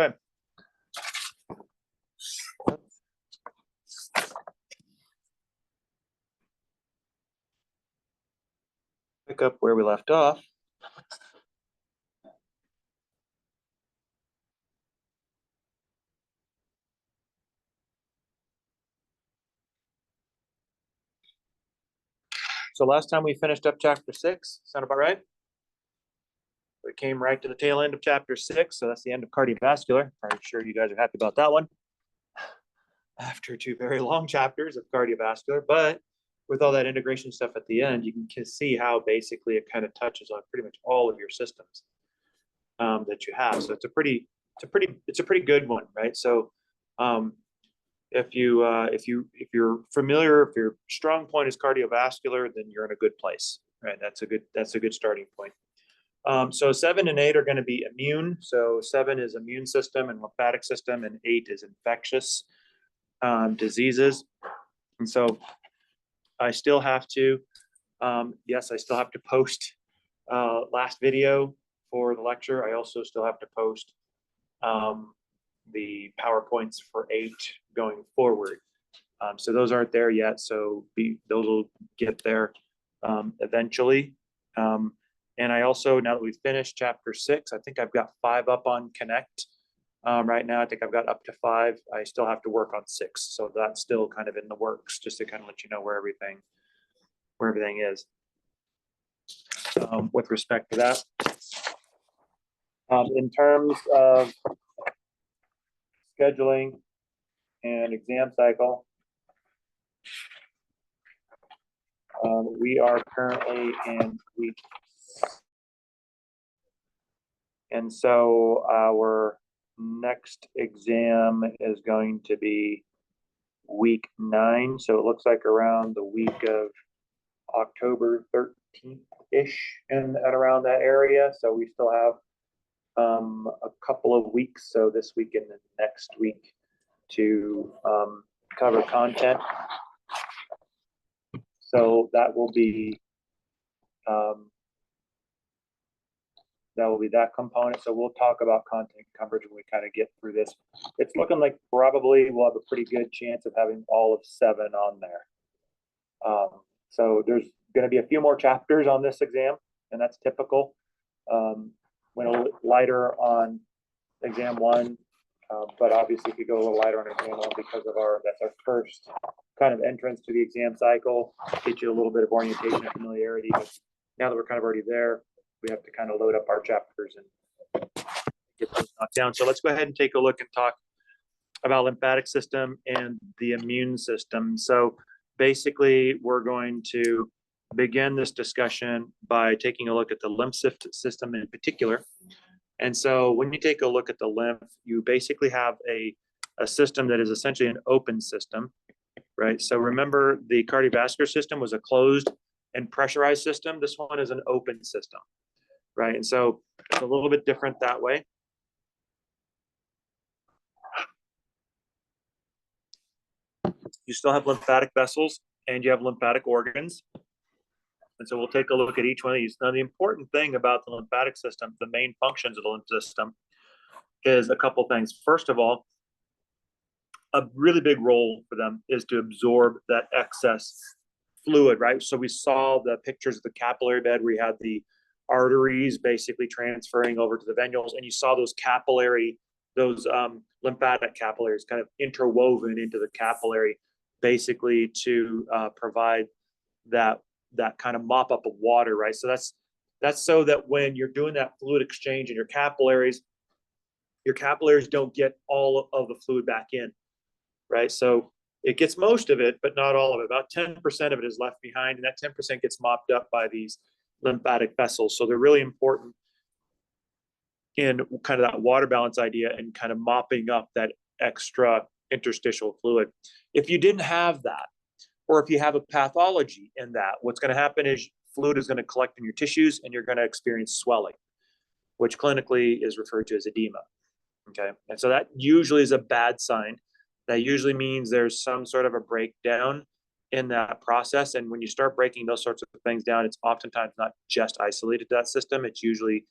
Okay. Pick up where we left off. So last time we finished up chapter 6, sound about right? We came right to the tail end of chapter 6, so that's the end of cardiovascular. I'm sure you guys are happy about that one. After 2 very long chapters of cardiovascular, but with all that integration stuff at the end, you can see how basically it kind of touches on pretty much all of your systems that you have. So it's a pretty good one, right? So if you're familiar, if your strong point is cardiovascular, then you're in a good place, right? That's a good starting point. So 7 and 8 are going to be immune. So 7 is immune system and lymphatic system, and 8 is infectious diseases. And so I still have to, yes, I still have to post last video for the lecture. I also still have to post the PowerPoints for 8 going forward. So those aren't there yet. So those will get there eventually. And I also, now that we've finished chapter 6, I think I've got 5 up on Connect right now. I think I've got up to 5. I still have to work on 6. So that's still kind of in the works, just to kind of let you know where everything is with respect to that. In terms of scheduling and exam cycle, we are currently in week, and so our next exam is going to be week 9. So it looks like around the week of October 13th-ish and around that area. So we still have a couple of weeks, so this week and the next week, to cover content. So that will be that component. So we'll talk about content coverage when we kind of get through this. It's looking like probably we'll have a pretty good chance of having all of 7 on there. So there's going to be a few more chapters on this exam, and that's typical. Went a little lighter on exam 1, but obviously if you go a little lighter on exam 1 because of that's our first kind of entrance to the exam cycle, get you a little bit of orientation and familiarity. But now that we're kind of already there, we have to kind of load up our chapters and get those knocked down. So let's go ahead and take a look and talk about lymphatic system and the immune system. So basically, we're going to begin this discussion by taking a look at the lymph system in particular. And so when you take a look at the lymph, you basically have a system that is essentially an open system, right? So remember, the cardiovascular system was a closed and pressurized system. This one is an open system, right? And so it's a little bit different that way. You still have lymphatic vessels and you have lymphatic organs. And so we'll take a look at each one of these. Now, the important thing about the lymphatic system, the main functions of the lymph system, is a couple things. First of all, a really big role for them is to absorb that excess fluid, right? So we saw the pictures of the capillary bed where you had the arteries basically transferring over to the venules, and you saw those lymphatic capillaries kind of interwoven into the capillary, basically to provide that kind of mop up of water, right? So that's so that when you're doing that fluid exchange in your capillaries don't get all of the fluid back in, right? So it gets most of it, but not all of it. About 10% of it is left behind, and that 10% gets mopped up by these lymphatic vessels. So they're really important in kind of that water balance idea and kind of mopping up that extra interstitial fluid. If you didn't have that, or if you have a pathology in that, what's going to happen is fluid is going to collect in your tissues and you're going to experience swelling, which clinically is referred to as edema. Okay. And so that usually is a bad sign. That usually means there's some sort of a breakdown in that process. And when you start breaking those sorts of things down, it's oftentimes not just isolated to that system. It's usually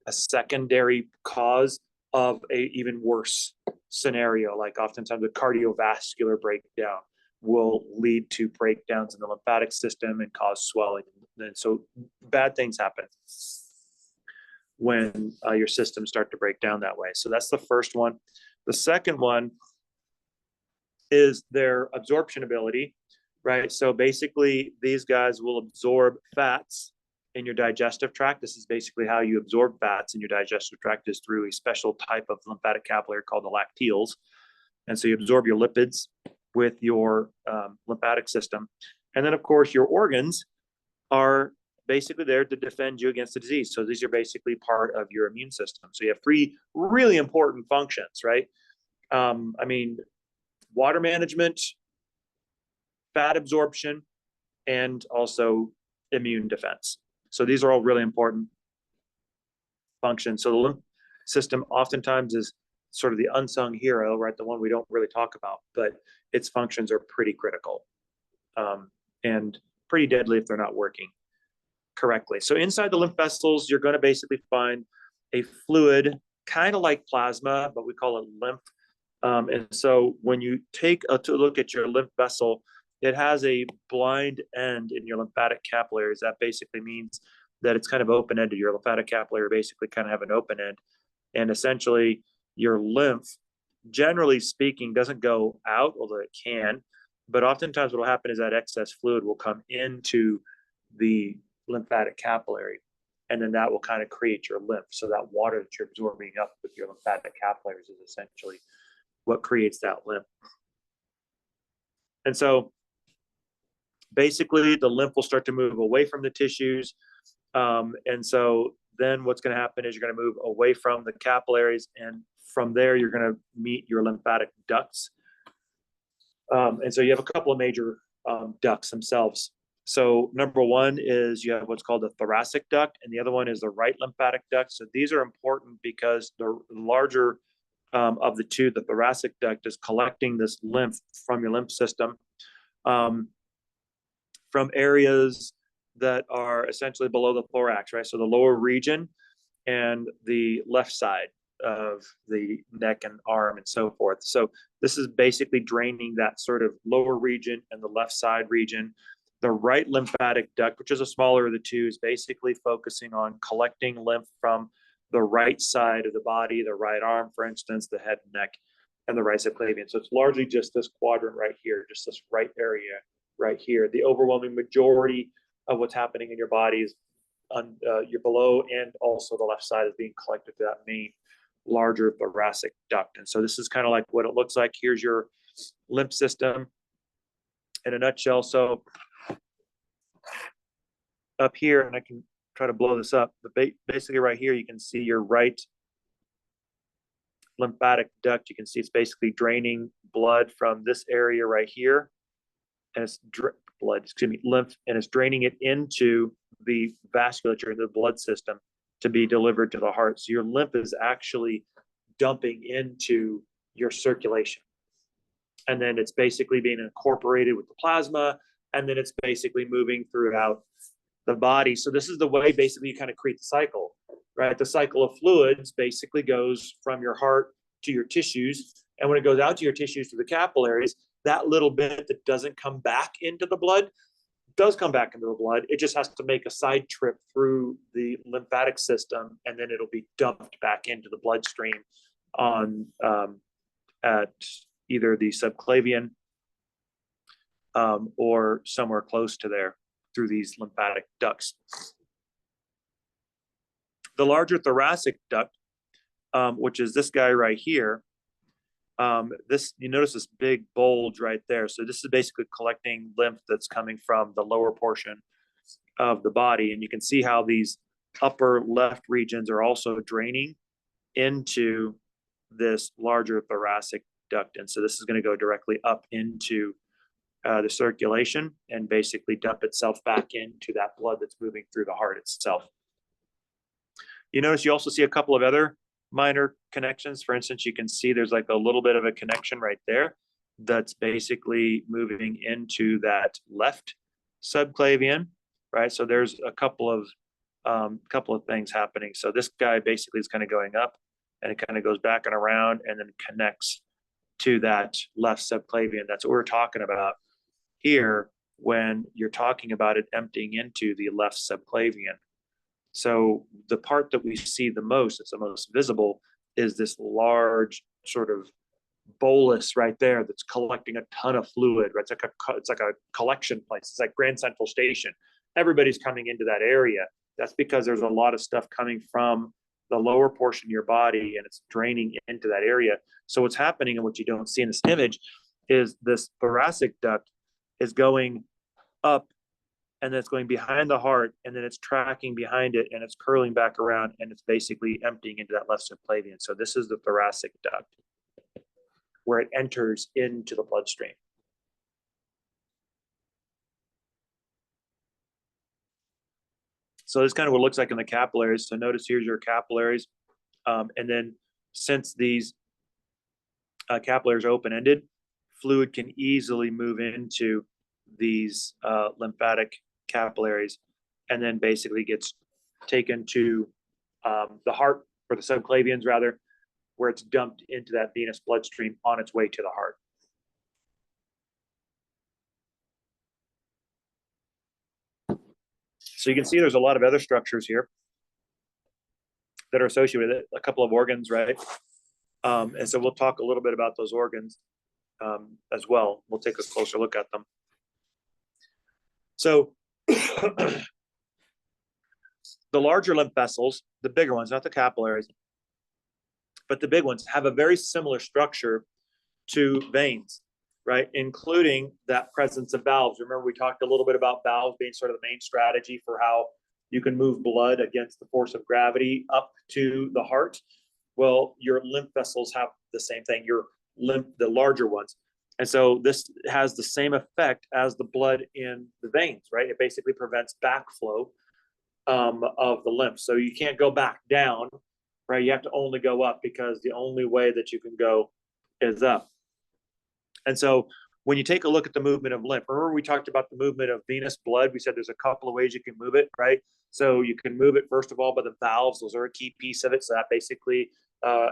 a secondary cause of a even worse scenario, like oftentimes a cardiovascular breakdown will lead to breakdowns in the lymphatic system and cause swelling. And so bad things happen when your systems start to break down that way. So that's the first one. The second one is their absorption ability, right? So basically, these guys will absorb fats in your digestive tract. This is basically how you absorb fats in your digestive tract, is through a special type of lymphatic capillary called the lacteals. And so you absorb your lipids with your lymphatic system. And then, of course, your organs are basically there to defend you against the disease. So these are basically part of your immune system. So you have three really important functions, right? I mean, water management, fat absorption, and also immune defense. So these are all really important functions. So the lymph system oftentimes is sort of the unsung hero, right? The one we don't really talk about, but its functions are pretty critical and pretty deadly if they're not working correctly. So inside the lymph vessels, you're going to basically find a fluid, kind of like plasma, but we call it lymph. And so when you take a look at your lymph vessel, it has a blind end in your lymphatic capillaries. That basically means that it's kind of open-ended. Your lymphatic capillary basically kind of have an open end. And essentially, your lymph, generally speaking, doesn't go out, although it can. But oftentimes what will happen is that excess fluid will come into the lymphatic capillary, and then that will kind of create your lymph. So that water that you're absorbing up with your lymphatic capillaries is essentially what creates that lymph. And so basically the lymph will start to move away from the tissues. And so then what's going to happen is you're going to move away from the capillaries, and from there you're going to meet your lymphatic ducts. And so you have a couple of major ducts themselves. So number one is you have what's called the thoracic duct, and the other one is the right lymphatic duct. So these are important because the larger of the two, the thoracic duct, is collecting this lymph from your lymph system from areas that are essentially below the thorax, right? So the lower region and the left side of the neck and arm and so forth. So this is basically draining that sort of lower region and the left side region. The right lymphatic duct, which is a smaller of the two, is basically focusing on collecting lymph from the right side of the body, the right arm, for instance, the head and neck, and the right subclavian. So it's largely just this quadrant right here, just this right area right here. The overwhelming majority of what's happening in your body is on your below, and also the left side is being collected to that main larger thoracic duct. And so this is kind of like what it looks like. Here's your lymph system in a nutshell. So up here, and I can try to blow this up, but basically right here, you can see your right lymphatic duct. You can see it's basically draining blood from this area right here, and it's lymph, and it's draining it into the vasculature, the blood system, to be delivered to the heart. So your lymph is actually dumping into your circulation, and then it's basically being incorporated with the plasma, and then it's basically moving throughout the body. So this is the way basically you kind of create the cycle, right? The cycle of fluids basically goes from your heart to your tissues, and when it goes out to your tissues to the capillaries, that little bit that doesn't come back into the blood does come back into the blood. It just has to make a side trip through the lymphatic system, and then it'll be dumped back into the bloodstream on at either the subclavian or somewhere close to there through these lymphatic ducts. The larger thoracic duct, which is this guy right here, you notice this big bulge right there. So this is basically collecting lymph that's coming from the lower portion of the body. And you can see how these upper left regions are also draining into this larger thoracic duct. And so this is going to go directly up into the circulation and basically dump itself back into that blood that's moving through the heart itself. You notice you also see a couple of other minor connections. For instance, you can see there's like a little bit of a connection right there that's basically moving into that left subclavian, right? So there's a couple of things happening. So this guy basically is kind of going up, and it kind of goes back and around and then connects to that left subclavian. That's what we're talking about here when you're talking about it emptying into the left subclavian. So the part that we see the most, it's the most visible, is this large sort of bolus right there that's collecting a ton of fluid. Right? It's like a collection place. It's like Grand Central Station. Everybody's coming into that area. That's because there's a lot of stuff coming from the lower portion of your body and it's draining into that area. So what's happening, and what you don't see in this image, is this thoracic duct is going up, and then it's going behind the heart, and then it's tracking behind it, and it's curling back around, and it's basically emptying into that left subclavian. So this is the thoracic duct, where it enters into the bloodstream. So this is kind of what it looks like in the capillaries. So notice here's your capillaries. And then since these capillaries are open-ended, fluid can easily move into these lymphatic capillaries and then basically gets taken to the heart, or the subclavians rather, where it's dumped into that venous bloodstream on its way to the heart. So you can see there's a lot of other structures here that are associated with it, a couple of organs, right? And so we'll talk a little bit about those organs as well. We'll take a closer look at them. So the larger lymph vessels, the bigger ones, not the capillaries, but the big ones, have a very similar structure to veins, right? Including that presence of valves. Remember, we talked a little bit about valves being sort of the main strategy for how you can move blood against the force of gravity up to the heart. Well, your lymph vessels have the same thing, the larger ones. And so this has the same effect as the blood in the veins, right? It basically prevents backflow of the lymph. So you can't go back down, right? You have to only go up, because the only way that you can go is up. And so when you take a look at the movement of lymph, remember we talked about the movement of venous blood. We said there's a couple of ways you can move it, right? So you can move it, first of all, by the valves. Those are a key piece of it. So that basically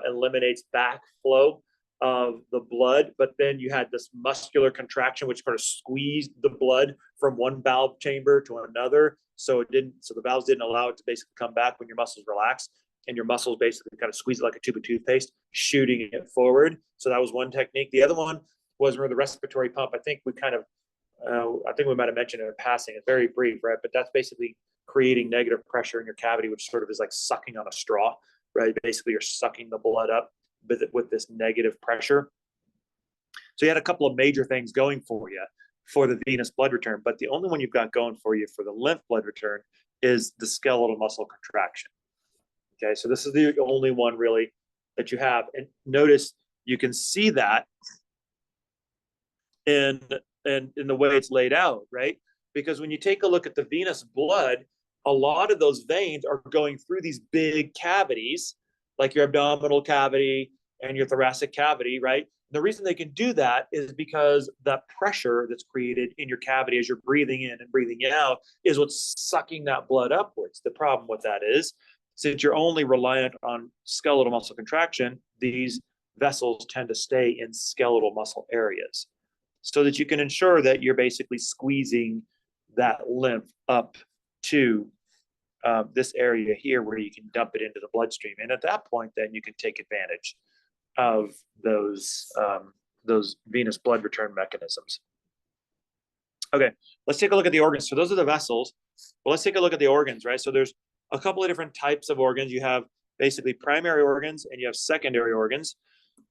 eliminates backflow of the blood. But then you had this muscular contraction, which sort of squeezed the blood from one valve chamber to another. So the valves didn't allow it to basically come back when your muscles relax, and your muscles basically kind of squeeze it like a tube of toothpaste, shooting it forward. So that was one technique. The other one was the respiratory pump. I think we might have mentioned it in passing. It's very brief, right? But that's basically creating negative pressure in your cavity, which sort of is like sucking on a straw, right? Basically, you're sucking the blood up with this negative pressure. So you had a couple of major things going for you for the venous blood return, but the only one you've got going for you for the lymph blood return is the skeletal muscle contraction. Okay, so this is the only one really that you have. And notice you can see that in the way it's laid out, right? Because when you take a look at the venous blood, a lot of those veins are going through these big cavities, like your abdominal cavity and your thoracic cavity, right? The reason they can do that is because that pressure that's created in your cavity as you're breathing in and breathing out is what's sucking that blood upwards. The problem with that is, since you're only reliant on skeletal muscle contraction, these vessels tend to stay in skeletal muscle areas, so that you can ensure that you're basically squeezing that lymph up to this area here where you can dump it into the bloodstream. And at that point, then you can take advantage of those venous blood return mechanisms. Okay, let's take a look at the organs. So those are the vessels. Well, let's take a look at the organs, right? So there's a couple of different types of organs. You have basically primary organs and you have secondary organs.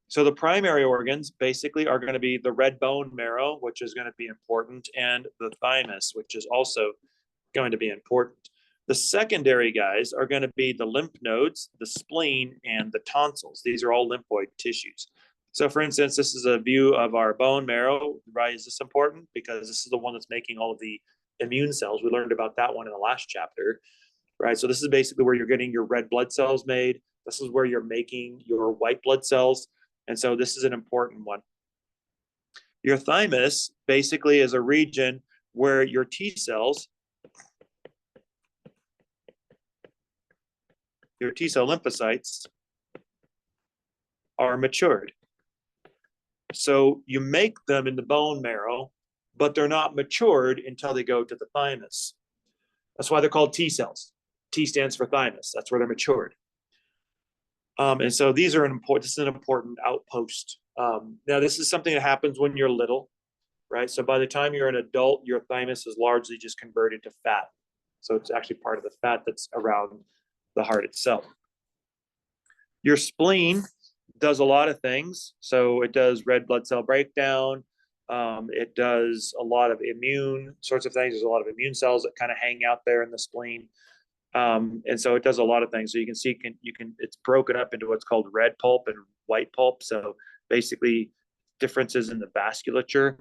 So the primary organs basically are going to be the red bone marrow, which is going to be important, and the thymus, which is also going to be important. The secondary guys are going to be the lymph nodes, the spleen, and the tonsils. These are all lymphoid tissues. So for instance, this is a view of our bone marrow. Why is this important? Because this is the one that's making all of the immune cells. We learned about that one in the last chapter, right? So this is basically where you're getting your red blood cells made. This is where you're making your white blood cells. And so this is an important one. Your thymus basically is a region where your T cells, your T cell lymphocytes, are matured. So you make them in the bone marrow, but they're not matured until they go to the thymus. That's why they're called T cells. T stands for thymus. That's where they're matured. And so these are this is an important outpost. Now, this is something that happens when you're little, right? So by the time you're an adult, your thymus is largely just converted to fat. So it's actually part of the fat that's around the heart itself. Your spleen does a lot of things. So it does red blood cell breakdown. It does a lot of immune sorts of things. There's a lot of immune cells that kind of hang out there in the spleen. And so it does a lot of things. So you can see, it's broken up into what's called red pulp and white pulp. So basically differences in the vasculature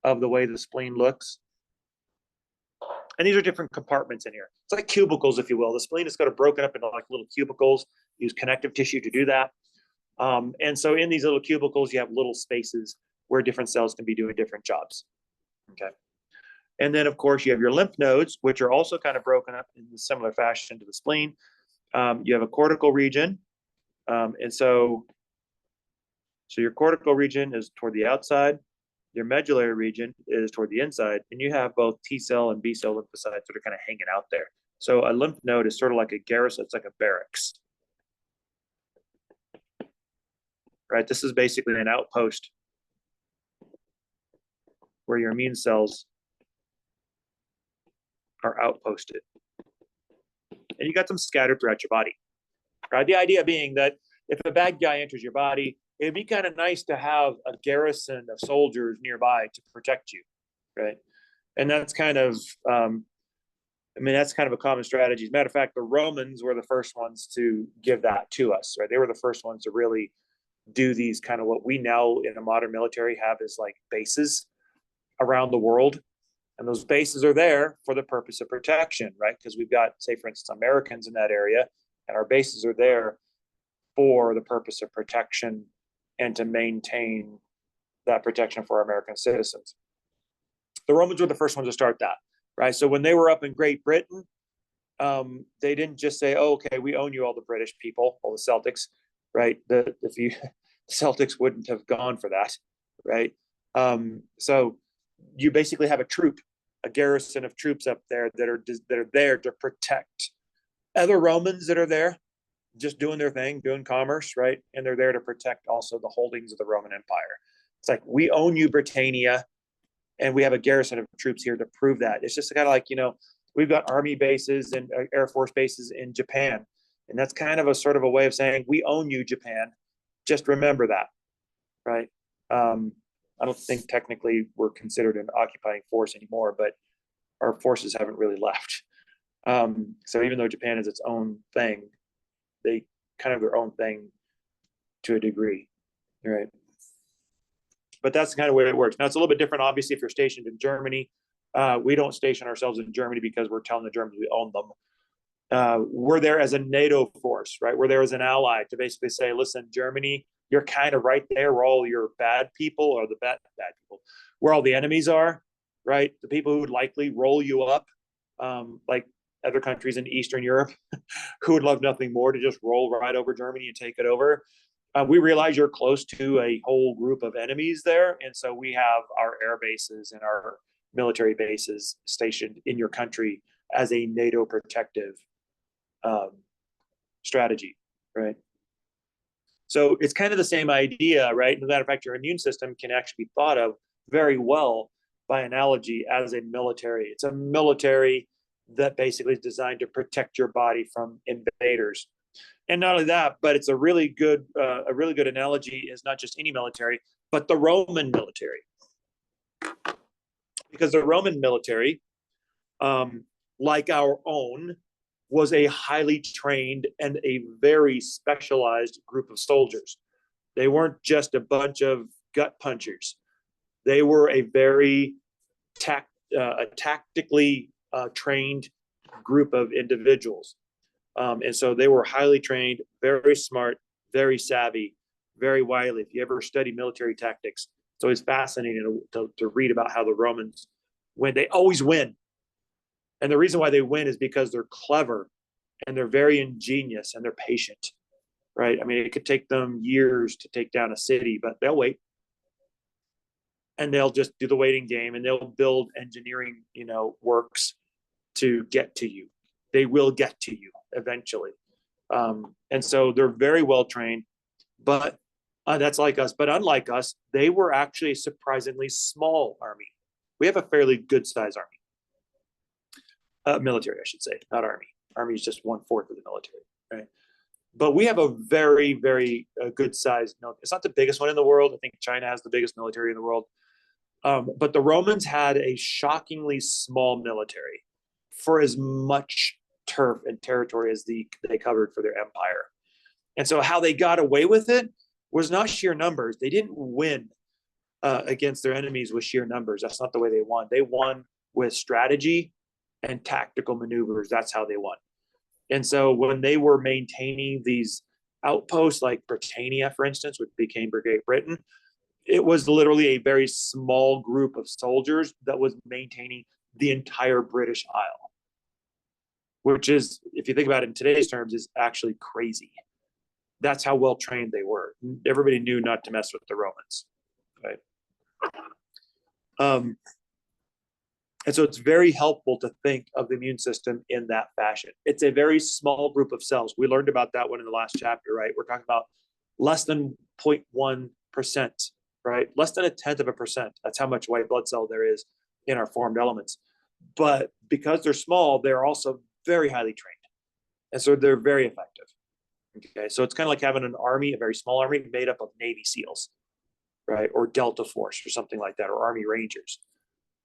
of the way the spleen looks. And these are different compartments in here. It's like cubicles, if you will. The spleen is kind of broken up into like little cubicles. Use connective tissue to do that. And so in these little cubicles, you have little spaces where different cells can be doing different jobs. Okay. And then, of course, you have your lymph nodes, which are also kind of broken up in a similar fashion to the spleen. You have a cortical region. And so your cortical region is toward the outside. Your medullary region is toward the inside. And you have both T cell and B cell lymphocytes that are kind of hanging out there. So a lymph node is sort of like a garrison. It's like a barracks. Right? This is basically an outpost where your immune cells are outposted. And you got them scattered throughout your body. Right? The idea being that if a bad guy enters your body, it'd be kind of nice to have a garrison of soldiers nearby to protect you, right? And that's kind of, that's kind of a common strategy. As a matter of fact, the Romans were the first ones to give that to us, right? They were the first ones to really do these kind of what we now in the modern military have as like bases around the world. And those bases are there for the purpose of protection, right? Because we've got, say, for instance, Americans in that area, and our bases are there for the purpose of protection and to maintain that protection for American citizens. The Romans were the first ones to start that, right? So when they were up in Great Britain, they didn't just say, oh, okay, we own you, all the British people, all the Celtics, right? The Celtics wouldn't have gone for that, right? So you basically have a garrison of troops up there that are there to protect other Romans that are there, just doing their thing, doing commerce, right? And they're there to protect also the holdings of the Roman Empire. It's like, we own you, Britannia, and we have a garrison of troops here to prove that. It's just kind of like, we've got army bases and Air Force bases in Japan. And that's kind of a sort of a way of saying, we own you, Japan. Just remember that, right? I don't think technically we're considered an occupying force anymore, but our forces haven't really left. So even though Japan is its own thing, they kind of their own thing to a degree, right? But that's the kind of way it works. Now, it's a little bit different, obviously, if you're stationed in Germany. We don't station ourselves in Germany because we're telling the Germans we own them. We're there as a NATO force, right? We're there as an ally to basically say, listen, Germany, you're kind of right there where all your bad people or the bad people, where all the enemies are, right? The people who would likely roll you up, like other countries in Eastern Europe who would love nothing more to just roll right over Germany and take it over. We realize you're close to a whole group of enemies there. And so we have our air bases and our military bases stationed in your country as a NATO protective strategy, right? So it's kind of the same idea, right? As a matter of fact, your immune system can actually be thought of very well by analogy as a military. It's a military that basically is designed to protect your body from invaders. And not only that, but it's a really good analogy is not just any military, but the Roman military. Because the Roman military, like our own, was a highly trained and a very specialized group of soldiers. They weren't just a bunch of gut punchers. They were a very tactically trained group of individuals. And so they were highly trained, very smart, very savvy, very wily. If you ever study military tactics, it's always fascinating to read about how the Romans win. They always win. And the reason why they win is because they're clever and they're very ingenious and they're patient, right? I mean, it could take them years to take down a city, but they'll wait. And they'll just do the waiting game, and they'll build engineering, works to get to you. They will get to you eventually. And so they're very well trained, but that's like us. But unlike us, they were actually a surprisingly small army. We have a fairly good sized army, military, I should say, not army. Army is just 1/4 of the military, right? But we have a very, very good sized military. It's not the biggest one in the world. I think China has the biggest military in the world. But the Romans had a shockingly small military for as much turf and territory as they covered for their empire. And so how they got away with it was not sheer numbers. They didn't win against their enemies with sheer numbers. That's not the way they won. They won with strategy and tactical maneuvers. That's how they won. And so when they were maintaining these outposts like Britannia, for instance, which became Great Britain, it was literally a very small group of soldiers that was maintaining the entire British Isle, which is, if you think about it in today's terms, is actually crazy. That's how well trained they were. Everybody knew not to mess with the Romans, right? And so it's very helpful to think of the immune system in that fashion. It's a very small group of cells. We learned about that one in the last chapter, right? We're talking about less than 0.1%, right? Less than 0.1%. That's how much white blood cell there is in our formed elements. But because they're small, they're also very highly trained. And so they're very effective. Okay, so it's kind of like having an army, a very small army made up of Navy SEALs, right? Or Delta Force or something like that, or Army Rangers,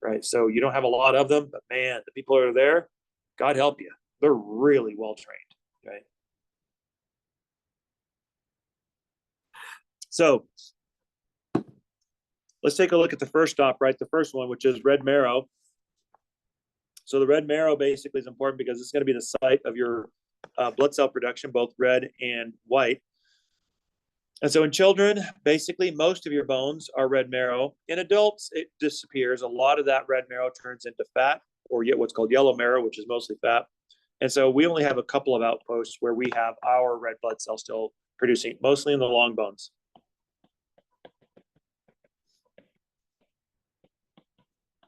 right? So you don't have a lot of them, but man, the people that are there, God help you, they're really well trained, right? So let's take a look at the first stop, right? The first one, which is red marrow. So the red marrow basically is important because it's going to be the site of your blood cell production, both red and white. And so in children, basically most of your bones are red marrow. In adults, it disappears. A lot of that red marrow turns into fat, or yet what's called yellow marrow, which is mostly fat. And so we only have a couple of outposts where we have our red blood cell still producing, mostly in the long bones.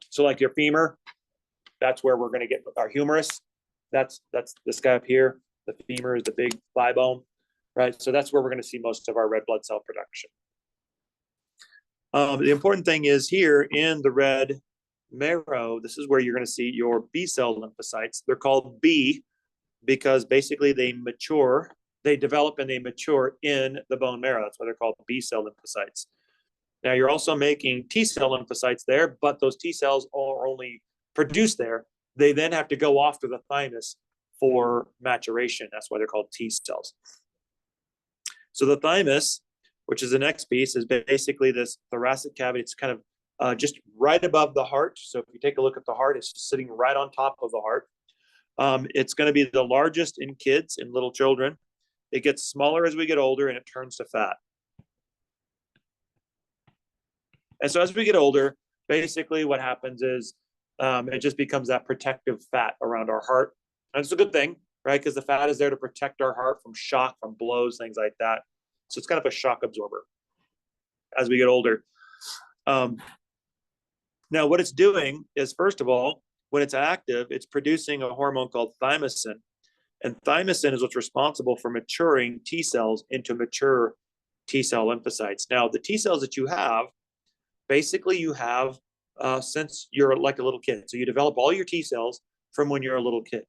So like your femur, that's where we're going to get our humerus. That's this guy up here. The femur is the big thigh bone, right? So that's where we're going to see most of our red blood cell production. The important thing is here in the red marrow, this is where you're going to see your B cell lymphocytes. They're called B because basically they mature, they develop and they mature in the bone marrow. That's why they're called B cell lymphocytes. Now you're also making T cell lymphocytes there, but those T cells are only produced there. They then have to go off to the thymus for maturation. That's why they're called T cells. So the thymus, which is the next piece, is basically this thoracic cavity. It's kind of just right above the heart. So if you take a look at the heart, it's just sitting right on top of the heart. It's going to be the largest in kids, in little children. It gets smaller as we get older, and it turns to fat. And so as we get older, basically what happens is it just becomes that protective fat around our heart. And it's a good thing, right? Because the fat is there to protect our heart from shock, from blows, things like that. So it's kind of a shock absorber as we get older. Now, what it's doing is, first of all, when it's active, it's producing a hormone called thymosin. And thymosin is what's responsible for maturing T cells into mature T cell lymphocytes. Now, the T cells that you have, basically you have since you're like a little kid. So you develop all your T cells from when you're a little kid.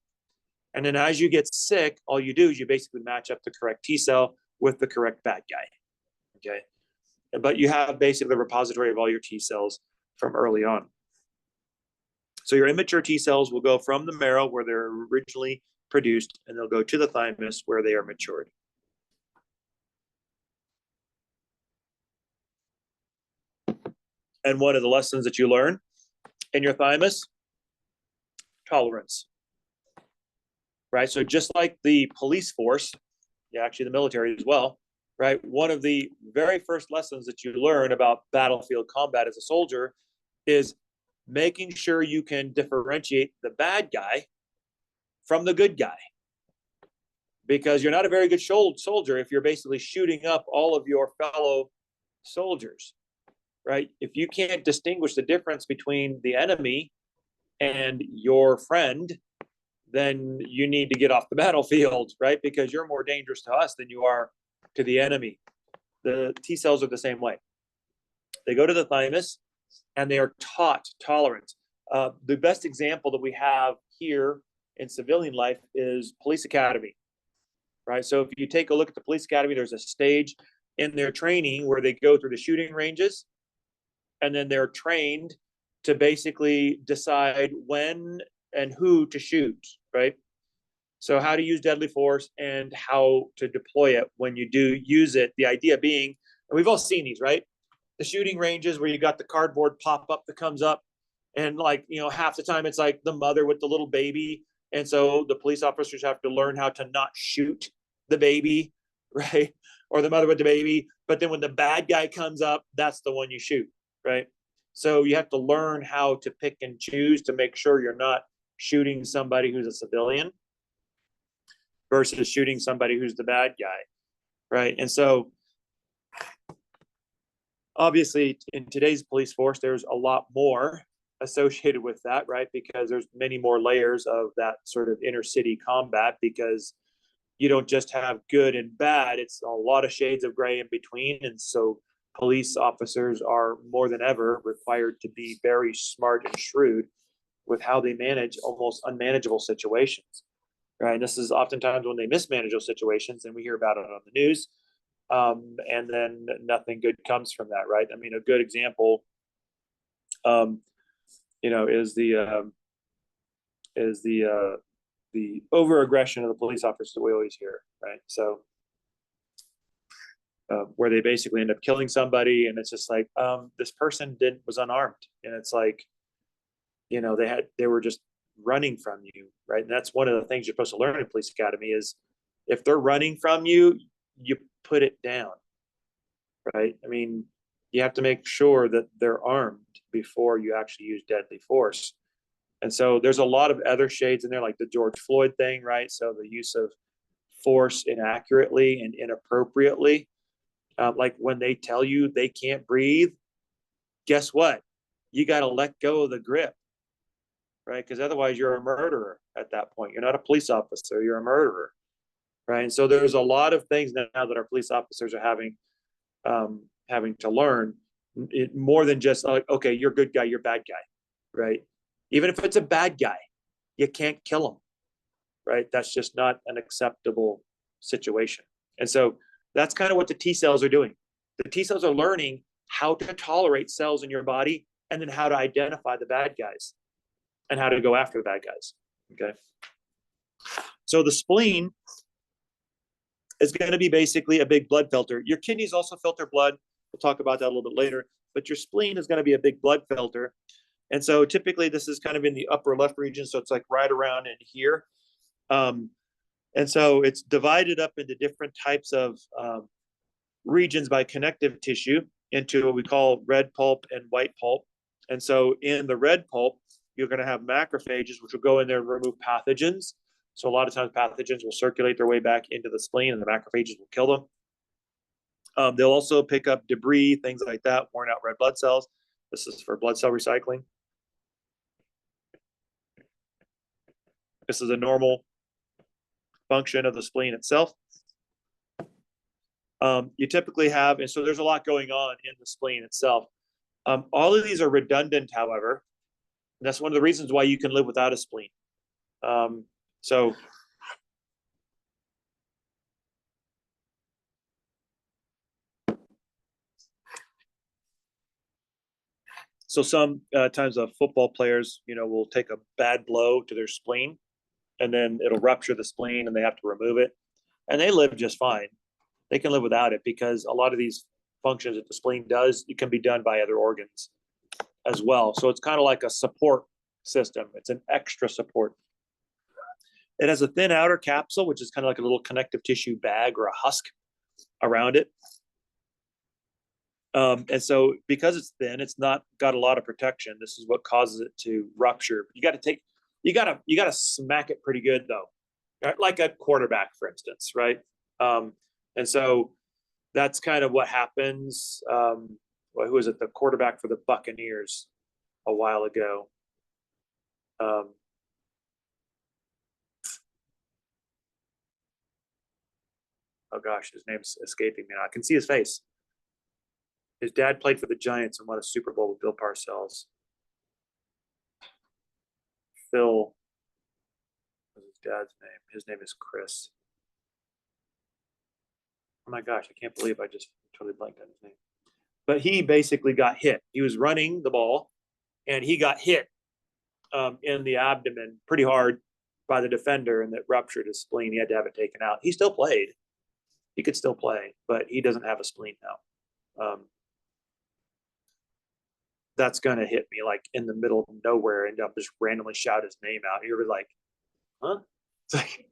And then as you get sick, all you do is you basically match up the correct T cell with the correct bad guy, okay? But you have basically the repository of all your T cells from early on. So your immature T cells will go from the marrow where they're originally produced, and they'll go to the thymus where they are matured. And one of the lessons that you learn in your thymus, tolerance, right? So just like the police force, yeah, actually the military as well, right? One of the very first lessons that you learn about battlefield combat as a soldier is making sure you can differentiate the bad guy from the good guy. because you're not a very good soldier if you're basically shooting up all of your fellow soldiers, right? If you can't distinguish the difference between the enemy and your friend, then you need to get off the battlefield, right? Because you're more dangerous to us than you are to the enemy. The T cells are the same way. They go to the thymus and they are taught tolerance. The best example that we have here in civilian life is police academy, right? So if you take a look at the police academy, there's a stage in their training where they go through the shooting ranges, and then they're trained to basically decide when and who to shoot, right? So how to use deadly force and how to deploy it when you do use it. The idea being, and we've all seen these, right? The shooting ranges where you got the cardboard pop-up that comes up, and like, you know, half the time it's like the mother with the little baby. And so the police officers have to learn how to not shoot the baby, right? Or the mother with the baby. But then when the bad guy comes up, that's the one you shoot, right? So you have to learn how to pick and choose to make sure you're not shooting somebody who's a civilian versus shooting somebody who's the bad guy, right? And so obviously in today's police force, there's a lot more associated with that, right? Because there's many more layers of that sort of inner city combat, because you don't just have good and bad, it's a lot of shades of gray in between. And so police officers are more than ever required to be very smart and shrewd with how they manage almost unmanageable situations, right? And this is oftentimes when they mismanage those situations, and we hear about it on the news, and then nothing good comes from that, right? I mean, a good example, you know, is the over-aggression of the police officers that we always hear, right? So where they basically end up killing somebody, and it's just like, this person was unarmed, and it's like, you know, they were just running from you, right? And that's one of the things you're supposed to learn in police academy is if they're running from you, you put it down, right? I mean, you have to make sure that they're armed before you actually use deadly force. And so there's a lot of other shades in there, like the George Floyd thing, right? So the use of force inaccurately and inappropriately, like when they tell you they can't breathe, guess what? You got to let go of the grip, right? Because otherwise you're a murderer at that point. You're not a police officer, you're a murderer, right? And so there's a lot of things now that our police officers are having to learn, more than just like, okay, you're a good guy, you're a bad guy, right? Even if it's a bad guy, you can't kill him, right? That's just not an acceptable situation. And so that's kind of what the T cells are doing. The T cells are learning how to tolerate cells in your body, and then how to identify the bad guys and how to go after the bad guys, okay? So the spleen is going to be basically a big blood filter. Your kidneys also filter blood. We'll talk about that a little bit later, but your spleen is going to be a big blood filter. And so typically this is kind of in the upper left region. So it's like right around in here. And so it's divided up into different types of regions by connective tissue into what we call red pulp and white pulp. And so in the red pulp, you're going to have macrophages, which will go in there and remove pathogens. So a lot of times pathogens will circulate their way back into the spleen, and the macrophages will kill them. They'll also pick up debris, things like that, worn out red blood cells. This is for blood cell recycling. This is a normal function of the spleen itself. You typically have, and so there's a lot going on in the spleen itself. All of these are redundant, however, and that's one of the reasons why you can live without a spleen. So sometimes football players, you know, will take a bad blow to their spleen, and then it'll rupture the spleen and they have to remove it, and they live just fine. They can live without it because a lot of these functions that the spleen does, it can be done by other organs as well. So it's kind of like a support system. It's an extra support. It has a thin outer capsule, which is kind of like a little connective tissue bag or a husk around it. And so because it's thin, it's not got a lot of protection. This is what causes it to rupture. You got to smack it pretty good though. like a quarterback, for instance, right? And so that's kind of what happens. Well, who was it? The quarterback for the Buccaneers a while ago. Oh gosh, his name's escaping me now. I can see his face. His dad played for the Giants and won a Super Bowl with Bill Parcells. Phil was his dad's name. His name is Chris. Oh my gosh, I can't believe I just totally blanked on his name. But he basically got hit. He was running the ball and he got hit in the abdomen pretty hard by the defender, and that ruptured his spleen. He had to have it taken out. He still played. He could still play, but he doesn't have a spleen now. That's going to hit me like in the middle of nowhere and I'll just randomly shout his name out. You're like, huh? It's like,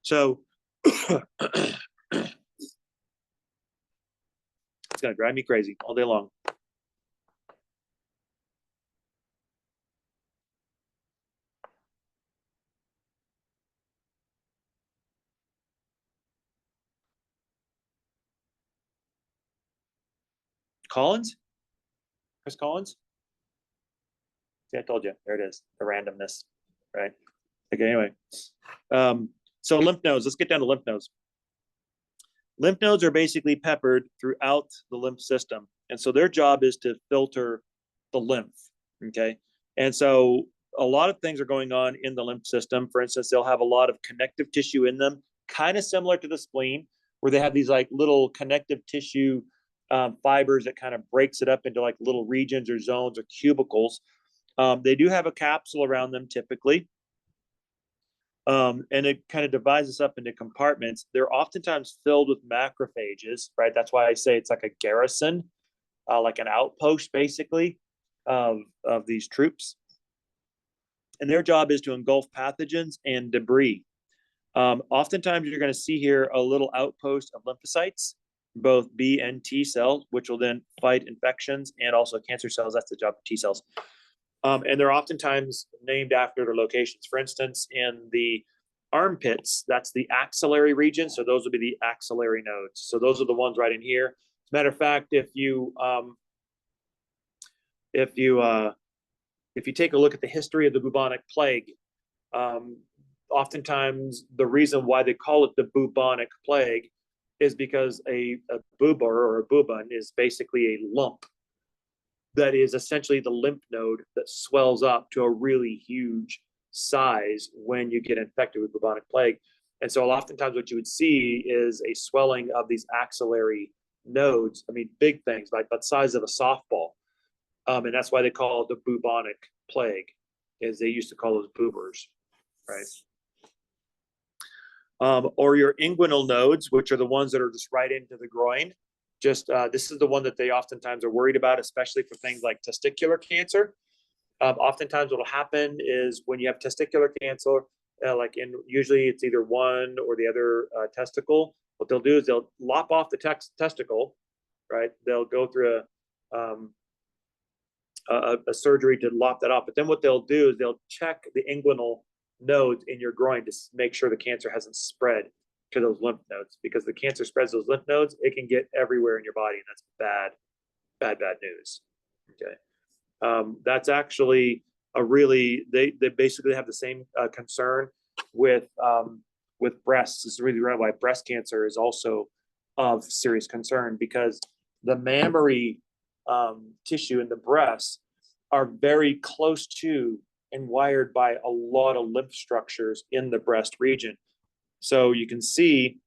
so it's going to drive me crazy all day long. Collins? Chris Collins? See, I told you. There it is. The randomness, right? Okay, anyway. So lymph nodes. Let's get down to lymph nodes. Lymph nodes are basically peppered throughout the lymph system. And so their job is to filter the lymph, okay? And so a lot of things are going on in the lymph system. For instance, they'll have a lot of connective tissue in them, kind of similar to the spleen, where they have these like little connective tissue fibers that kind of breaks it up into like little regions or zones or cubicles. They do have a capsule around them typically. And it kind of divides us up into compartments. They're oftentimes filled with macrophages, right? That's why I say it's like a garrison, like an outpost, basically, of these troops. And their job is to engulf pathogens and debris. Oftentimes, you're going to see here a little outpost of lymphocytes, both B and T cells, which will then fight infections and also cancer cells. That's the job of T cells. And they're oftentimes named after their locations. For instance, in the armpits, that's the axillary region. So those would be the axillary nodes. So those are the ones right in here. As a matter of fact, if you take a look at the history of the bubonic plague, oftentimes the reason why they call it the bubonic plague is because a buba or a bubon is basically a lump that is essentially the lymph node that swells up to a really huge size when you get infected with bubonic plague. And so oftentimes what you would see is a swelling of these axillary nodes. I mean, big things like the size of a softball. And that's why they call it the bubonic plague, is they used to call those boobers, right? Or your inguinal nodes, which are the ones that are just right into the groin. Just this is the one that they oftentimes are worried about, especially for things like testicular cancer. Oftentimes what will happen is when you have testicular cancer, usually it's either one or the other testicle, what they'll do is they'll lop off the testicle, right? They'll go through a surgery to lop that off. But then what they'll do is they'll check the inguinal nodes in your groin to make sure the cancer hasn't spread to those lymph nodes, because the cancer spreads those lymph nodes, it can get everywhere in your body, and that's bad news. Okay, that's actually a really they basically have the same concern with breasts. This is really why breast cancer is also of serious concern, because the mammary tissue in the breast are very close to and wired by a lot of lymph structures in the breast region. So you can see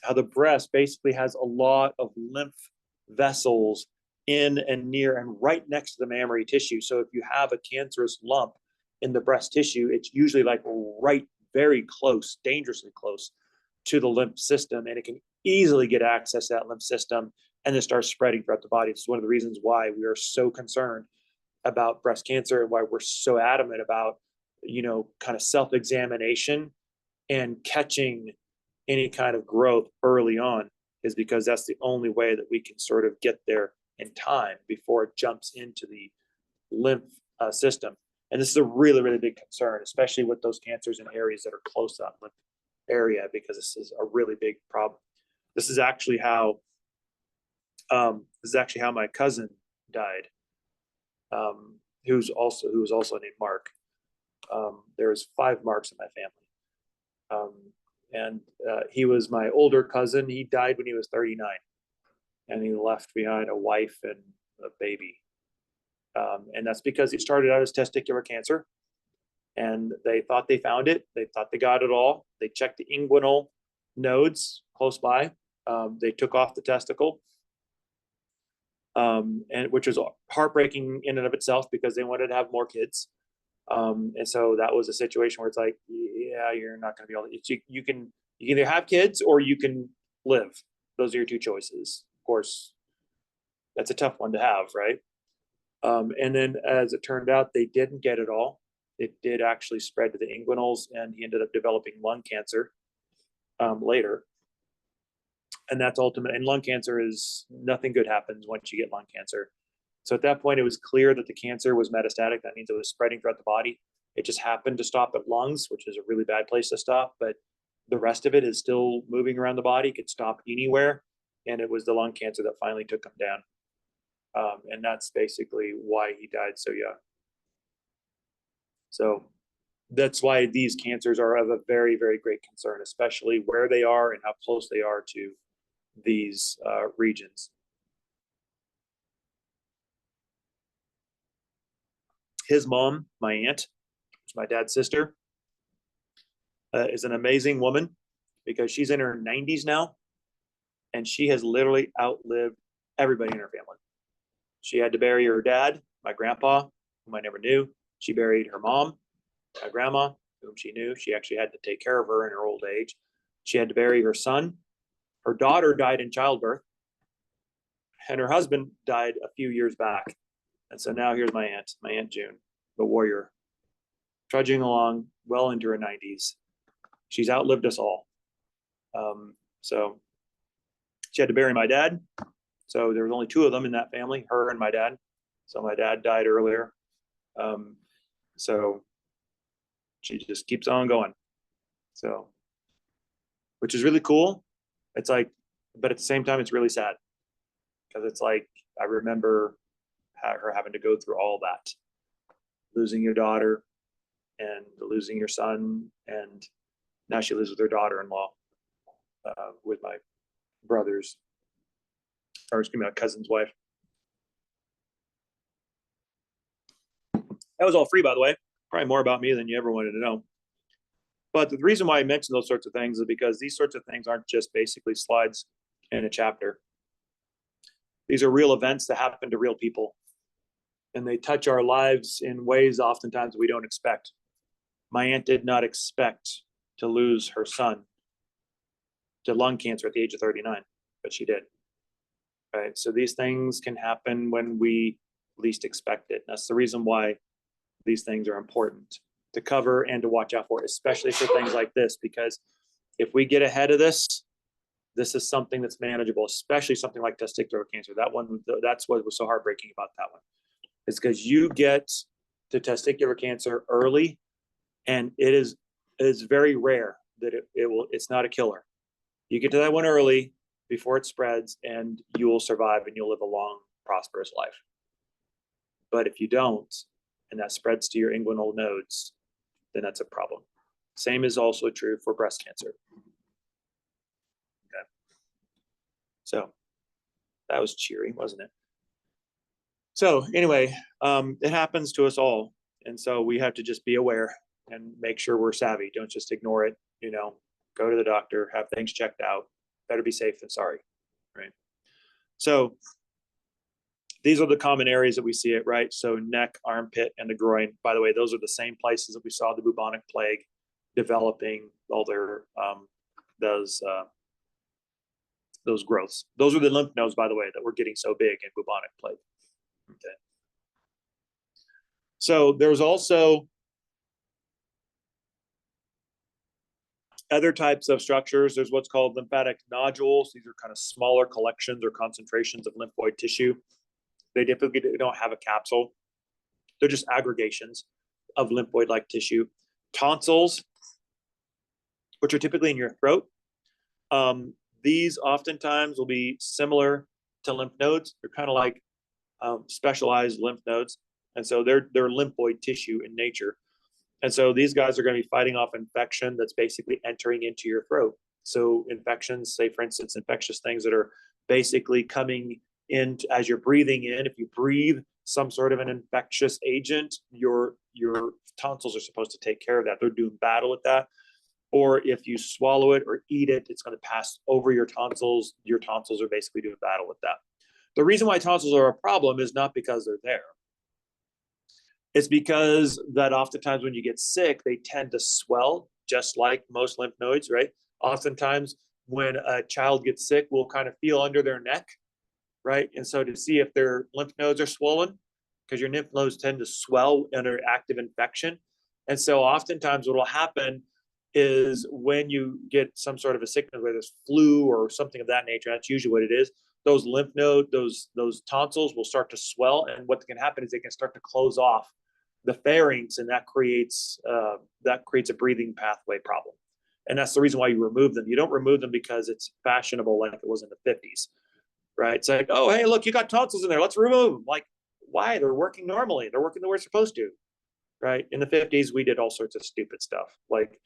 how the breast basically has a lot of lymph vessels in and near and right next to the mammary tissue. So if you have a cancerous lump in the breast tissue, it's usually like right, very close, dangerously close to the lymph system, and it can easily get access to that lymph system and then start spreading throughout the body. It's one of the reasons why we are so concerned about breast cancer and why we're so adamant about, kind of self-examination and catching any kind of growth early on, is because that's the only way that we can sort of get there in time before it jumps into the lymph system. And this is a really, really big concern, especially with those cancers in areas that are close to that lymph area, because this is a really big problem. This is actually how my cousin died, who was also named Mark. There's 5 Marks in my family. And he was my older cousin. He died when he was 39, and he left behind a wife and a baby. And that's because it started out as testicular cancer, and they thought they found it. They thought they got it all. They checked the inguinal nodes close by. They took off the testicle, and which was heartbreaking in and of itself, because they wanted to have more kids. And so that was a situation where it's like, yeah, you're not going to be able to, you can either have kids or you can live. Those are your 2 choices. Of course, that's a tough one to have, right? And then as it turned out, they didn't get it all. It did actually spread to the inguinals, and he ended up developing lung cancer later. And that's ultimate. And lung cancer is, nothing good happens once you get lung cancer. So at that point, it was clear that the cancer was metastatic. That means it was spreading throughout the body. It just happened to stop at lungs, which is a really bad place to stop. But the rest of it is still moving around the body. It could stop anywhere. And it was the lung cancer that finally took him down. And that's basically why he died so young. So that's why these cancers are of a very, very great concern, especially where they are and how close they are to these regions. His mom, my aunt, my dad's sister, is an amazing woman, because she's in her 90s now, and she has literally outlived everybody in her family. She had to bury her dad, my grandpa, whom I never knew. She buried her mom, my grandma, whom she knew. She actually had to take care of her in her old age. She had to bury her son. Her daughter died in childbirth, and her husband died a few years back. And so now here's my Aunt June, the warrior, trudging along well into her 90s. She's outlived us all. So she had to bury my dad. So there was only 2 of them in that family, her and my dad. So my dad died earlier. So she just keeps on going. So, which is really cool. It's like, but at the same time, it's really sad, because it's like, I remember her having to go through all that, losing your daughter and losing your son, and now she lives with her daughter-in-law, with my brother's, or excuse me, my cousin's wife. That was all free, by the way. Probably more about me than you ever wanted to know. But the reason why I mention those sorts of things is because these sorts of things aren't just basically slides in a chapter. These are real events that happen to real people, and they touch our lives in ways oftentimes we don't expect. My aunt did not expect to lose her son to lung cancer at the age of 39, but she did. Right? So these things can happen when we least expect it. That's the reason why these things are important to cover and to watch out for, especially for things like this, because if we get ahead of this, this is something that's manageable, especially something like testicular cancer. That's what was so heartbreaking about that one. It's because you get to testicular cancer early, and it is very rare that it's not a killer. You get to that one early before it spreads, and you will survive, and you'll live a long, prosperous life. But if you don't, and that spreads to your inguinal nodes, then that's a problem. Same is also true for breast cancer. Okay. So that was cheery, wasn't it? So anyway, it happens to us all. And so we have to just be aware and make sure we're savvy. Don't just ignore it, go to the doctor, have things checked out. Better be safe than sorry, right? So these are the common areas that we see it, right? So neck, armpit, and the groin. By the way, those are the same places that we saw the bubonic plague developing all their those growths. Those are the lymph nodes, by the way, that were getting so big in bubonic plague. Okay. So there's also other types of structures. There's what's called lymphatic nodules. These are kind of smaller collections or concentrations of lymphoid tissue. They typically don't have a capsule. They're just aggregations. of lymphoid-like tissue. Tonsils, which are typically in your throat. These oftentimes will be similar to lymph nodes. They're kind of like specialized lymph nodes. And so they're lymphoid tissue in nature. And so these guys are going to be fighting off infection that's basically entering into your throat. So infections, say for instance, infectious things that are basically coming in as you're breathing in. If you breathe some sort of an infectious agent, your tonsils are supposed to take care of that. They're doing battle with that. Or if you swallow it or eat it, it's going to pass over your tonsils. Your tonsils are basically doing battle with that. The reason why tonsils are a problem is not because they're there. It's because that oftentimes when you get sick, they tend to swell, just like most lymph nodes, right? Oftentimes when a child gets sick, we'll kind of feel under their neck, right? And so to see if their lymph nodes are swollen, because your lymph nodes tend to swell under active infection. And so oftentimes what will happen is when you get some sort of a sickness, whether it's flu or something of that nature, that's usually what it is, those lymph nodes, those tonsils will start to swell. And what can happen is they can start to close off the pharynx, and that creates a breathing pathway problem. And that's the reason why you remove them. You don't remove them because it's fashionable like it was in the 50s, right? It's like, oh, hey, look, you got tonsils in there. Let's remove them. Like, why? They're working normally. They're working the way they're supposed to, right? In the 50s, we did all sorts of stupid stuff. Like,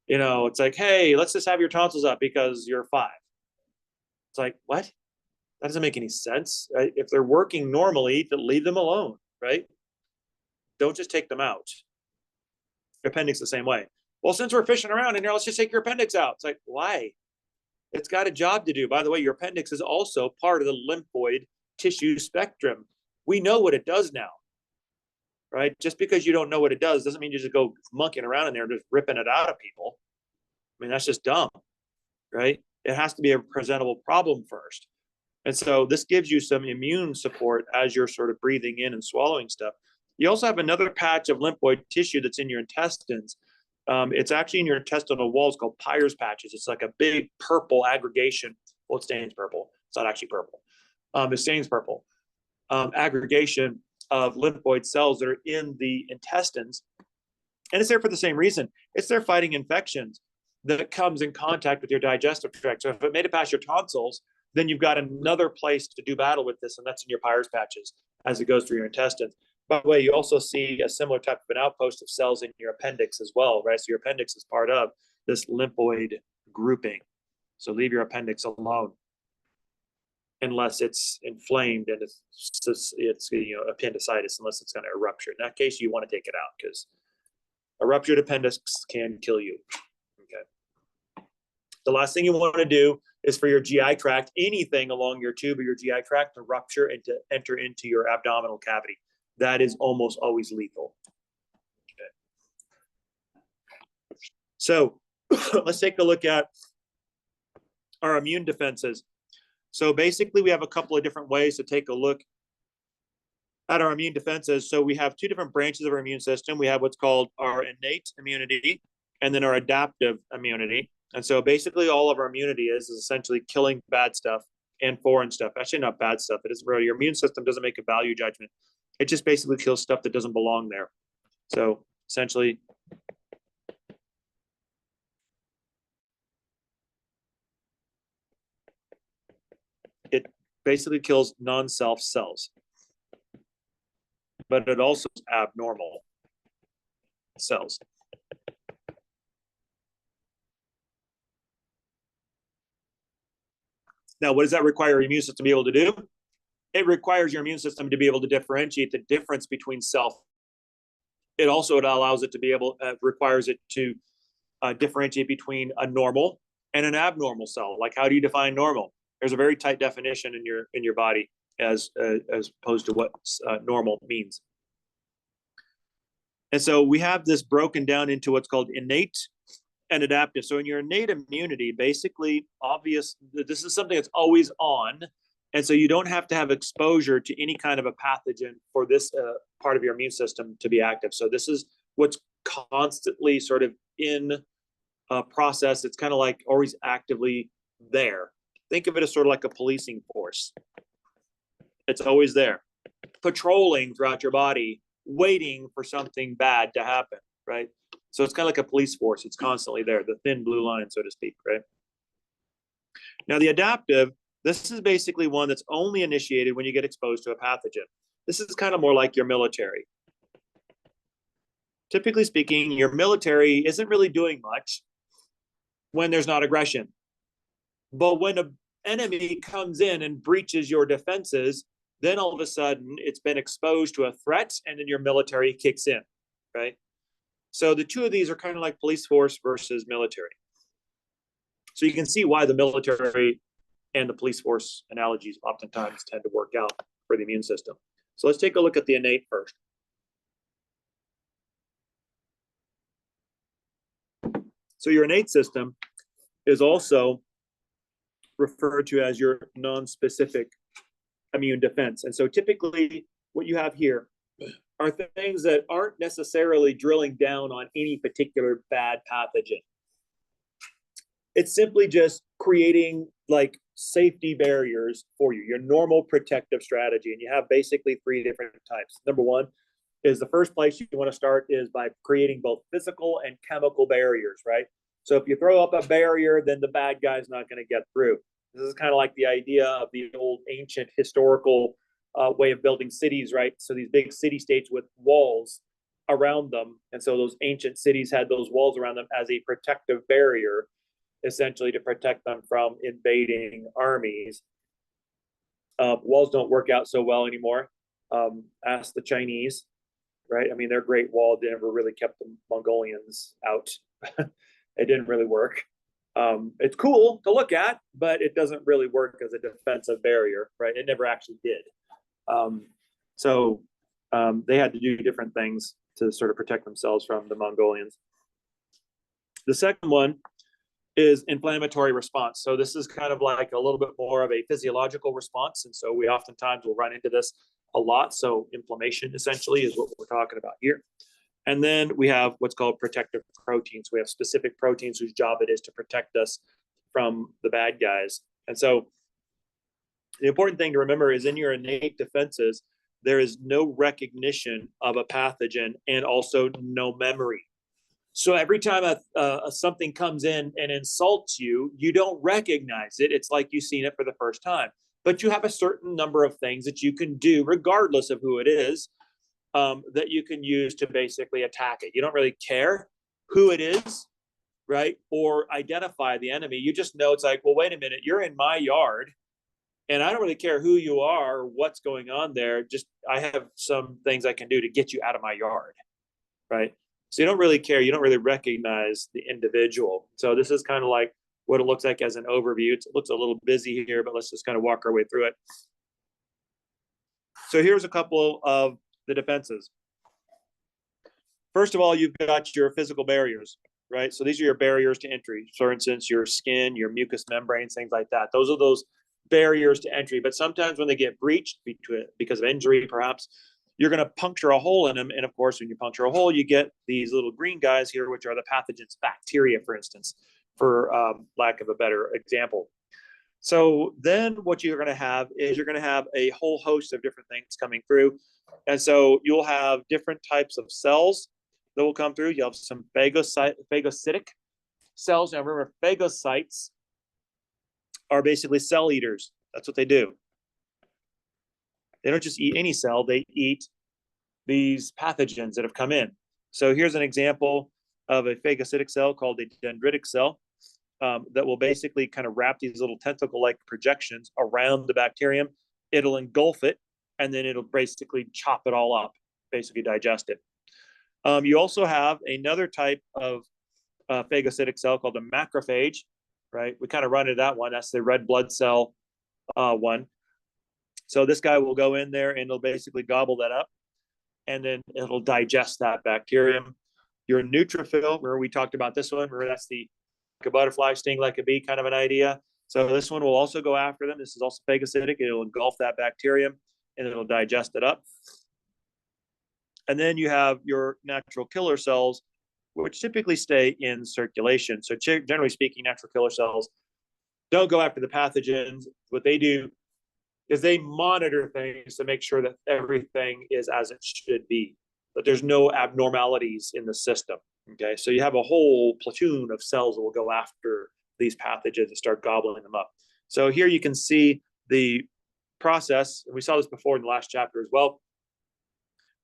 you know, it's like, hey, let's just have your tonsils up because you're 5. It's like, what? That doesn't make any sense. Right? If they're working normally, leave them alone, right? Don't just take them out. Your appendix the same way. Well, since we're fishing around in here, let's just take your appendix out. It's like, why? It's got a job to do. By the way, your appendix is also part of the lymphoid tissue spectrum. We know what it does now, right? Just because you don't know what it does doesn't mean you just go monkeying around in there just ripping it out of people. I mean, that's just dumb, right? It has to be a presentable problem first. And so this gives you some immune support as you're sort of breathing in and swallowing stuff. You also have another patch of lymphoid tissue that's in your intestines. It's actually in your intestinal walls called Peyer's patches. It's like a big purple aggregation. Well, it stains purple. It's not actually purple. It stains purple. Aggregation of lymphoid cells that are in the intestines. And it's there for the same reason. It's there fighting infections that comes in contact with your digestive tract. So if it made it past your tonsils, then you've got another place to do battle with this, and that's in your Peyer's patches as it goes through your intestines. By the way, you also see a similar type of an outpost of cells in your appendix as well, right? So your appendix is part of this lymphoid grouping. So leave your appendix alone unless it's inflamed and it's you know, appendicitis, unless it's going to rupture. In that case, you want to take it out because a ruptured appendix can kill you. Okay. The last thing you want to do is for your GI tract, anything along your tube or your GI tract to rupture and to enter into your abdominal cavity. That is almost always lethal. Okay. So let's take a look at our immune defenses. So basically, we have a couple of different ways to take a look at our immune defenses. So we have 2 different branches of our immune system. We have what's called our innate immunity and then our adaptive immunity. And so basically all of our immunity is essentially killing bad stuff and foreign stuff. Actually, not bad stuff. It is really, your immune system doesn't make a value judgment. It just basically kills stuff that doesn't belong there. So essentially, it basically kills non-self cells, but it also is abnormal cells. Now, what does that require your immune system to be able to do? It requires your immune system to be able to differentiate the difference between self. It also allows it to be able, requires it to differentiate between a normal and an abnormal cell. Like, how do you define normal? There's a very tight definition in your body as opposed to what normal means. And so we have this broken down into what's called innate and adaptive. So in your innate immunity, basically, this is something that's always on. And so you don't have to have exposure to any kind of a pathogen for this part of your immune system to be active. So this is what's constantly sort of in a process. It's kind of like always actively there. Think of it as sort of like a policing force. It's always there, patrolling throughout your body waiting for something bad to happen, right? So it's kind of like a police force. It's constantly there, the thin blue line, so to speak, right? Now, the adaptive, this is basically one that's only initiated when you get exposed to a pathogen. This is kind of more like your military. Typically speaking, your military isn't really doing much when there's not aggression. But when an enemy comes in and breaches your defenses, then all of a sudden it's been exposed to a threat, and then your military kicks in, right? So the two of these are kind of like police force versus military. So you can see why the military and the police force analogies oftentimes tend to work out for the immune system. So let's take a look at the innate first. So your innate system is also referred to as your non-specific immune defense. And so typically what you have here are things that aren't necessarily drilling down on any particular bad pathogen. It's simply just creating like safety barriers for you, your normal protective strategy. And you have basically three different types. Number one is the first place you want to start is by creating both physical and chemical barriers, right? So if you throw up a barrier, then the bad guy's not going to get through. This is kind of like the idea of the old ancient historical way of building cities, right? So these big city states with walls around them. And so those ancient cities had those walls around them as a protective barrier, essentially to protect them from invading armies. Walls don't work out so well anymore. Ask the Chinese, right? I mean, their Great Wall never really kept the Mongolians out. It didn't really work. It's cool to look at, but it doesn't really work as a defensive barrier, right? It never actually did. They had to do different things to sort of protect themselves from the Mongolians. The second one is inflammatory response. So this is kind of like a little bit more of a physiological response. And so we oftentimes will run into this a lot. So inflammation essentially is what we're talking about here. And then we have what's called protective proteins. We have specific proteins whose job it is to protect us from the bad guys. And so the important thing to remember is in your innate defenses, there is no recognition of a pathogen and also no memory. So every time something comes in and insults you, you don't recognize it. It's like you've seen it for the first time. But you have a certain number of things that you can do, regardless of who it is, that you can use to basically attack it. You don't really care who it is, right? Or identify the enemy. You just know it's like, well, wait a minute, you're in my yard, and I don't really care who you are or what's going on there. Just I have some things I can do to get you out of my yard, right? So you don't really care. You don't really recognize the individual. So this is kind of like what it looks like as an overview. It looks a little busy here, but let's just kind of walk our way through it. So here's a couple of the defenses. First of all, you've got your physical barriers, right? So these are your barriers to entry. For instance, your skin, your mucous membranes, things like that. Those are those barriers to entry. But sometimes when they get breached because of injury, perhaps, you're going to puncture a hole in them. And of course, when you puncture a hole, you get these little green guys here, which are the pathogens, bacteria, for instance, for lack of a better example. So then what you're going to have is you're going to have a whole host of different things coming through. And so you'll have different types of cells that will come through. You'll have some phagocytic cells. Now remember, phagocytes are basically cell eaters. That's what they do. They don't just eat any cell, they eat these pathogens that have come in. So here's an example of a phagocytic cell called a dendritic cell that will basically kind of wrap these little tentacle-like projections around the bacterium. It'll engulf it, and then it'll basically chop it all up, basically digest it. You also have another type of phagocytic cell called a macrophage, right? We kind of run into that one. That's the red blood cell one. So this guy will go in there and it'll basically gobble that up, and then it'll digest that bacterium. Your neutrophil, remember we talked about this one, remember that's the like a butterfly, sting like a bee kind of an idea. So this one will also go after them. This is also phagocytic. It'll engulf that bacterium and it'll digest it up. And then you have your natural killer cells, which typically stay in circulation. So generally speaking, natural killer cells don't go after the pathogens. What they do is they monitor things to make sure that everything is as it should be. but there's no abnormalities in the system. Okay, so you have a whole platoon of cells that will go after these pathogens and start gobbling them up. So here you can see the process, and we saw this before in the last chapter as well,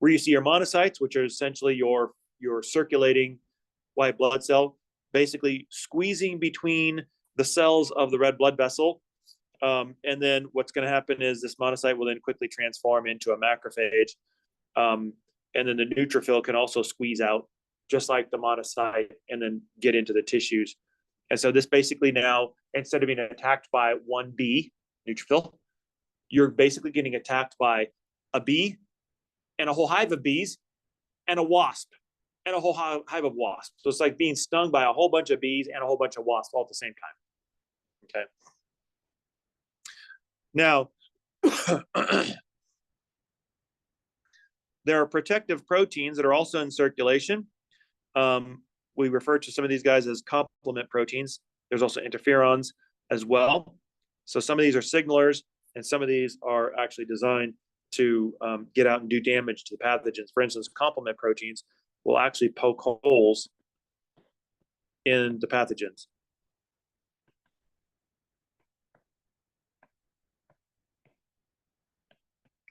where you see your monocytes, which are essentially your circulating white blood cell, basically squeezing between the cells of the red blood vessel. And then what's going to happen is this monocyte will then quickly transform into a macrophage. And then the neutrophil can also squeeze out, just like the monocyte, and then get into the tissues. And so this basically now, instead of being attacked by one bee, neutrophil, you're basically getting attacked by a bee and a whole hive of bees and a wasp and a whole hive of wasps. So it's like being stung by a whole bunch of bees and a whole bunch of wasps all at the same time. Okay. Now, there are protective proteins that are also in circulation. We refer to some of these guys as complement proteins. There's also interferons as well. So some of these are signalers, and some of these are actually designed to get out and do damage to the pathogens. For instance, complement proteins will actually poke holes in the pathogens.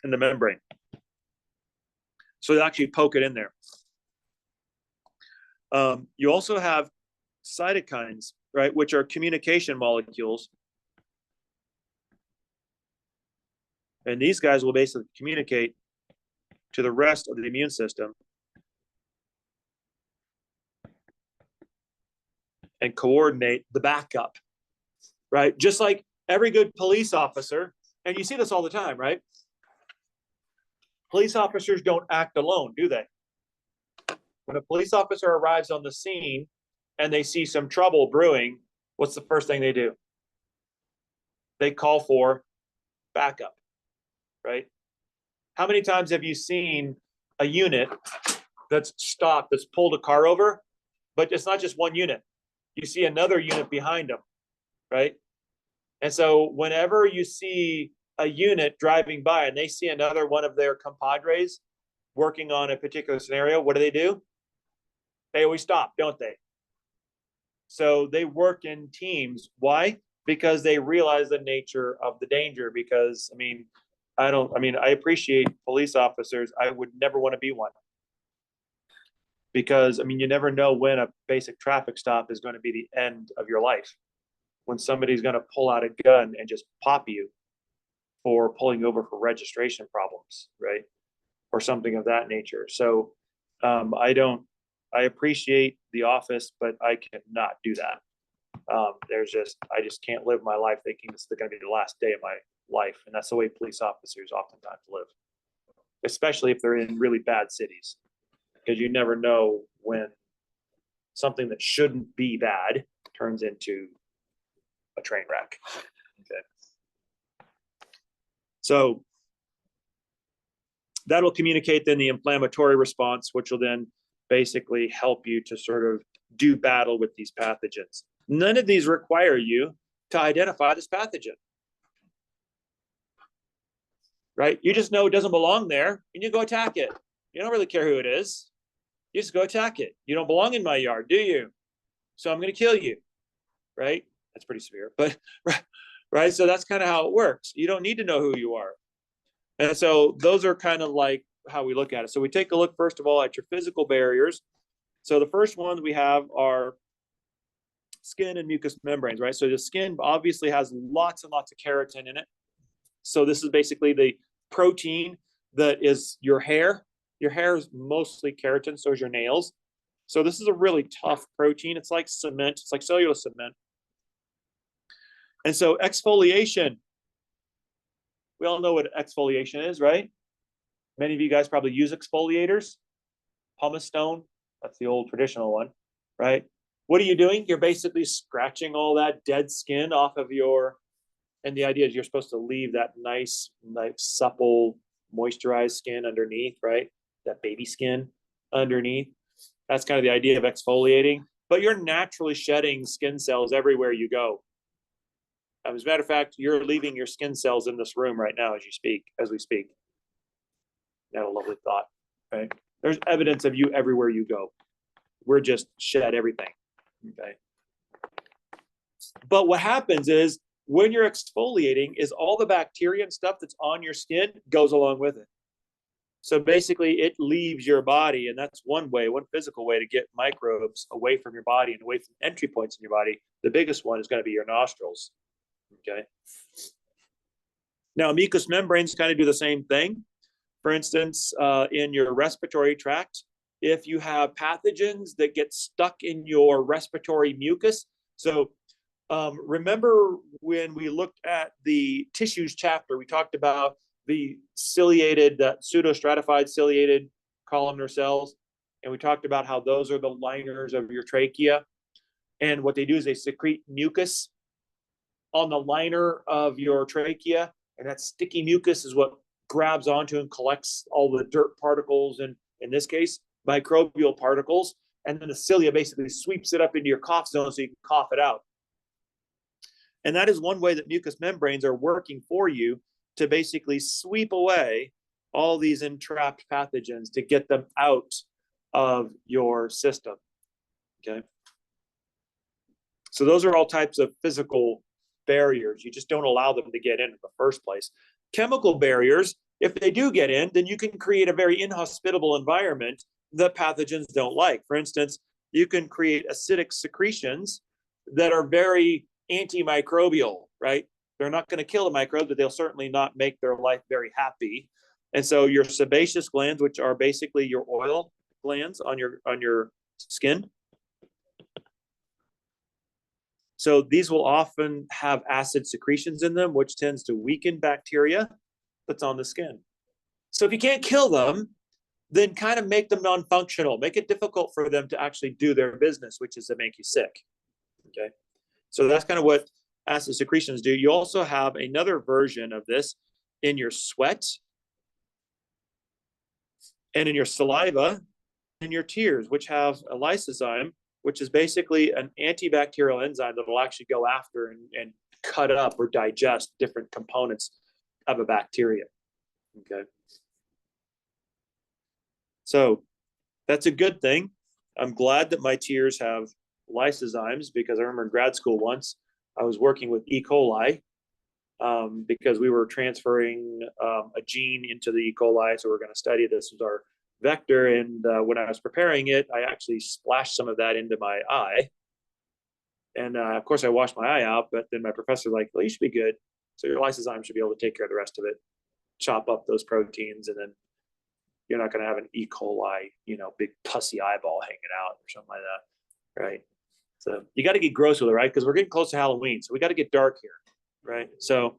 In the membrane. So they actually poke it in there. You also have cytokines, right, which are communication molecules. And these guys will basically communicate to the rest of the immune system and coordinate the backup, right? Just like every good police officer, and you see this all the time, right? Police officers don't act alone, do they? When a police officer arrives on the scene and they see some trouble brewing, what's the first thing they do? They call for backup, right? How many times have you seen a unit that's stopped, that's pulled a car over, but it's not just one unit. You see another unit behind them, right? And so whenever you see a unit driving by and they see another one of their compadres working on a particular scenario, what do? They always stop, don't they? So they work in teams. Why? Because they realize the nature of the danger. Because I appreciate police officers. I would never want to be one. Because you never know when a basic traffic stop is going to be the end of your life. When somebody's going to pull out a gun and just pop you for pulling over for registration problems, right? Or something of that nature. So I appreciate the office, but I cannot do that. I just can't live my life thinking this is going to be the last day of my life. And that's the way police officers oftentimes live, especially if they're in really bad cities, because you never know when something that shouldn't be bad turns into a train wreck. Okay. So that'll communicate then the inflammatory response, which will then basically help you to sort of do battle with these pathogens. None of these require you to identify this pathogen, right? You just know it doesn't belong there and you go attack it. You don't really care who it is. You just go attack it. You don't belong in my yard, do you? So I'm going to kill you, right? That's pretty severe, but right. So that's kind of how it works. You don't need to know who you are. And so those are kind of like how we look at it. So we take a look, first of all, at your physical barriers. So the first ones we have are skin and mucous membranes, right? So the skin obviously has lots and lots of keratin in it. So this is basically the protein that is your hair. Your hair is mostly keratin, so is your nails. So this is a really tough protein. It's like cement. It's like cellular cement. And so exfoliation, we all know what exfoliation is, right? Many of you guys probably use exfoliators. Pumice stone, that's the old traditional one, right? What are you doing? You're basically scratching all that dead skin off of and the idea is you're supposed to leave that nice, supple, moisturized skin underneath, right? That baby skin underneath. That's kind of the idea of exfoliating. But you're naturally shedding skin cells everywhere you go. As a matter of fact, you're leaving your skin cells in this room right now as we speak. That a lovely thought, right? There's evidence of you everywhere you go. We're just shed everything. Okay. But what happens is when you're exfoliating is all the bacteria and stuff that's on your skin goes along with it. So basically it leaves your body, and that's one physical way to get microbes away from your body and away from entry points in your body. The biggest one is going to be your nostrils. Okay. Now, mucous membranes kind of do the same thing. For instance, in your respiratory tract, if you have pathogens that get stuck in your respiratory mucus. So remember when we looked at the tissues chapter, we talked about the ciliated, pseudostratified ciliated columnar cells. And we talked about how those are the liners of your trachea. And what they do is they secrete mucus on the liner of your trachea. And that sticky mucus is what grabs onto and collects all the dirt particles, and in this case, microbial particles. And then the cilia basically sweeps it up into your cough zone so you can cough it out. And that is one way that mucous membranes are working for you to basically sweep away all these entrapped pathogens to get them out of your system. Okay. So those are all types of physical barriers. You just don't allow them to get in the first place. Chemical barriers, if they do get in, then you can create a very inhospitable environment that pathogens don't like. For instance, you can create acidic secretions that are very antimicrobial, right? They're not going to kill the microbe, but they'll certainly not make their life very happy. And so your sebaceous glands, which are basically your oil glands on your skin. So these will often have acid secretions in them, which tends to weaken bacteria that's on the skin. So if you can't kill them, then kind of make them non-functional, make it difficult for them to actually do their business, which is to make you sick. Okay. So that's kind of what acid secretions do. You also have another version of this in your sweat and in your saliva and your tears, which have a lysozyme, which is basically an antibacterial enzyme that will actually go after and cut up or digest different components of a bacteria. Okay. So that's a good thing. I'm glad that my tears have lysozymes, because I remember in grad school once I was working with E. coli because we were transferring a gene into the E. coli. So we're going to study this as our vector. And when I was preparing it, I actually splashed some of that into my eye. And of course I washed my eye out, but then my professor was like, well, you should be good. So your lysozyme should be able to take care of the rest of it, chop up those proteins, and then you're not going to have an E. coli, big pussy eyeball hanging out or something like that. Right. So you got to get gross with it, right? Because we're getting close to Halloween. So we got to get dark here. Right. So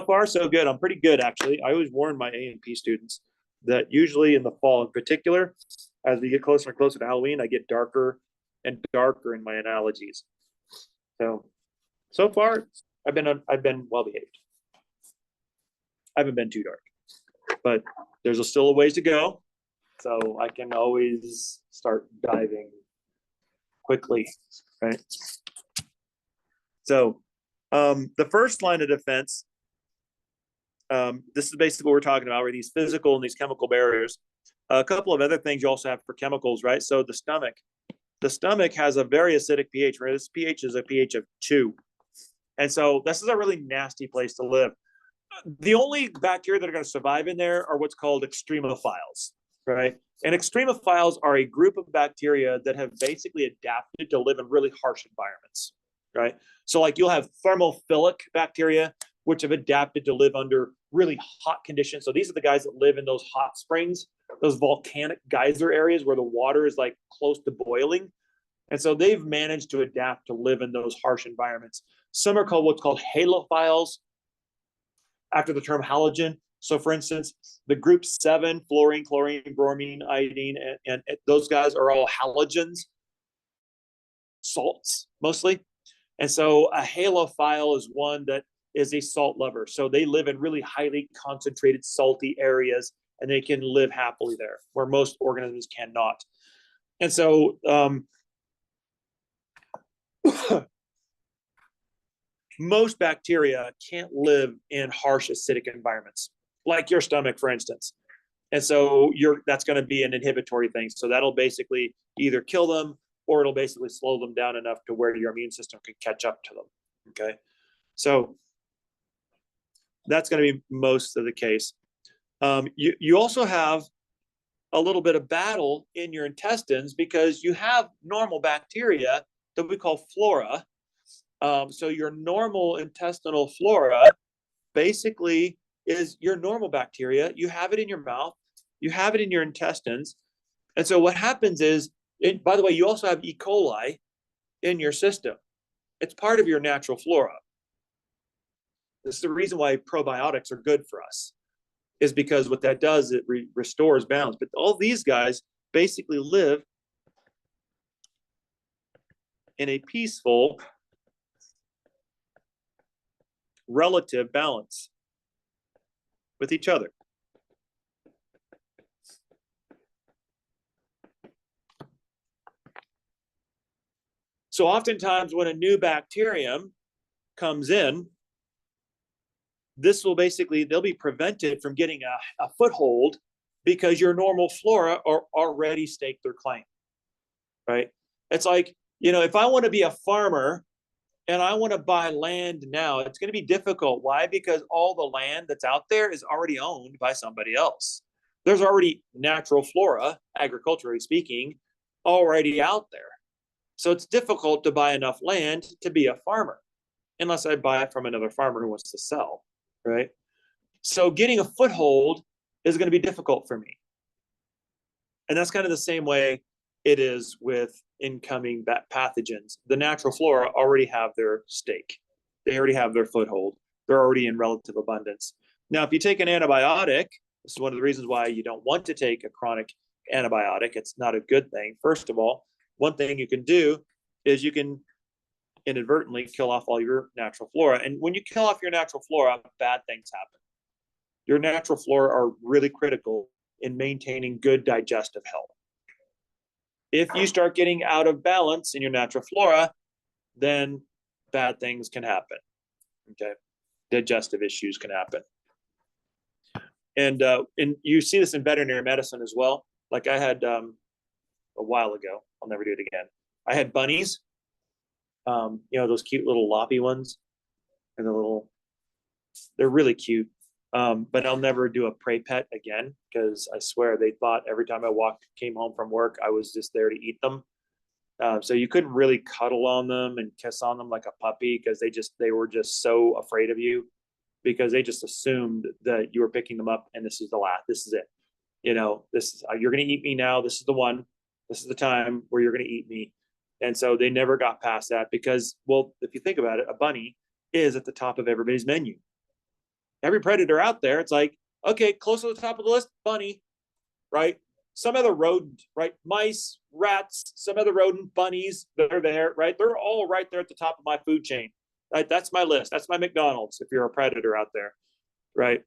far, so good. I'm pretty good, actually. I always warn my A&P students that usually in the fall in particular, as we get closer and closer to Halloween, I get darker and darker in my analogies. So far, I've been well behaved. I haven't been too dark, but there's still a ways to go. So I can always start diving quickly, right? So the first line of defense, this is basically what we're talking about, where these physical and these chemical barriers. A couple of other things you also have for chemicals, right? So the stomach has a very acidic pH, right? This pH is a pH of 2. And so this is a really nasty place to live. The only bacteria that are going to survive in there are what's called extremophiles, right? And extremophiles are a group of bacteria that have basically adapted to live in really harsh environments, right? So like you'll have thermophilic bacteria, which have adapted to live under really hot conditions. So these are the guys that live in those hot springs, those volcanic geyser areas where the water is like close to boiling. And so they've managed to adapt to live in those harsh environments. Some are called what's called halophiles, after the term halogen. So for instance, the group 7, fluorine, chlorine, bromine, iodine, and those guys are all halogens, salts mostly. And so a halophile is one that is a salt lover. So they live in really highly concentrated salty areas, and they can live happily there, where most organisms cannot. And so most bacteria can't live in harsh acidic environments. like your stomach, for instance. And so that's going to be an inhibitory thing. So that'll basically either kill them or it'll basically slow them down enough to where your immune system can catch up to them. Okay. So that's going to be most of the case. You also have a little bit of battle in your intestines because you have normal bacteria that we call flora. So your normal intestinal flora basically is your normal bacteria. You have it in your mouth, you have it in your intestines. And so what happens is, by the way, you also have E. coli in your system. It's part of your natural flora. This is the reason why probiotics are good for us, is because what that does, it restores balance. But all these guys basically live in a peaceful, relative balance with each other. So oftentimes when a new bacterium comes in, they'll be prevented from getting a foothold because your normal flora are already staked their claim, right? It's like, if I want to be a farmer and I want to buy land now, it's going to be difficult. Why? Because all the land that's out there is already owned by somebody else. There's already natural flora, agriculturally speaking, already out there. So it's difficult to buy enough land to be a farmer, unless I buy it from another farmer who wants to sell, right? So getting a foothold is going to be difficult for me. And that's kind of the same way it is with incoming pathogens. The natural flora already have their stake. They already have their foothold. They're already in relative abundance. Now, if you take an antibiotic, this is one of the reasons why you don't want to take a chronic antibiotic. It's not a good thing. First of all, one thing you can do is you can inadvertently kill off all your natural flora. And when you kill off your natural flora, bad things happen. Your natural flora are really critical in maintaining good digestive health. If you start getting out of balance in your natural flora, then bad things can happen. Okay, digestive issues can happen. And you see this in veterinary medicine as well. Like I had a while ago, I'll never do it again. I had bunnies, those cute little loppy ones, and they're really cute. But I'll never do a prey pet again because I swear they thought every time I came home from work, I was just there to eat them. So you couldn't really cuddle on them and kiss on them like a puppy because they were just so afraid of you, because they just assumed that you were picking them up and this is the last, this is it. This is, you're going to eat me now. This is the one, this is the time where you're going to eat me. And so they never got past that because, well, if you think about it, a bunny is at the top of everybody's menu. Every predator out there, it's like, okay, close to the top of the list, bunny, right? Some other rodent, right? Mice, rats, some other rodent, bunnies, they're there, right? They're all right there at the top of my food chain, right? That's my list. That's my McDonald's if you're a predator out there, right?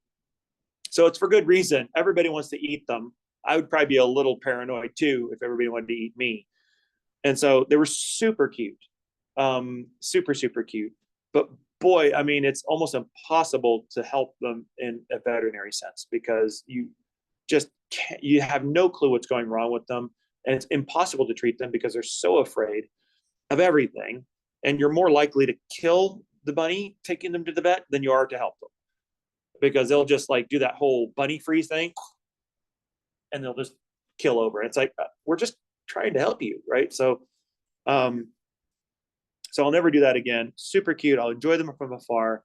So it's for good reason. Everybody wants to eat them. I would probably be a little paranoid too if everybody wanted to eat me. And so they were super cute, super, super cute. But boy, I mean, it's almost impossible to help them in a veterinary sense because you have no clue what's going wrong with them. And it's impossible to treat them because they're so afraid of everything. And you're more likely to kill the bunny taking them to the vet than you are to help them, because they'll just like do that whole bunny freeze thing and they'll just kill over. It's like, we're just trying to help you, right? So I'll never do that again. Super cute. I'll enjoy them from afar.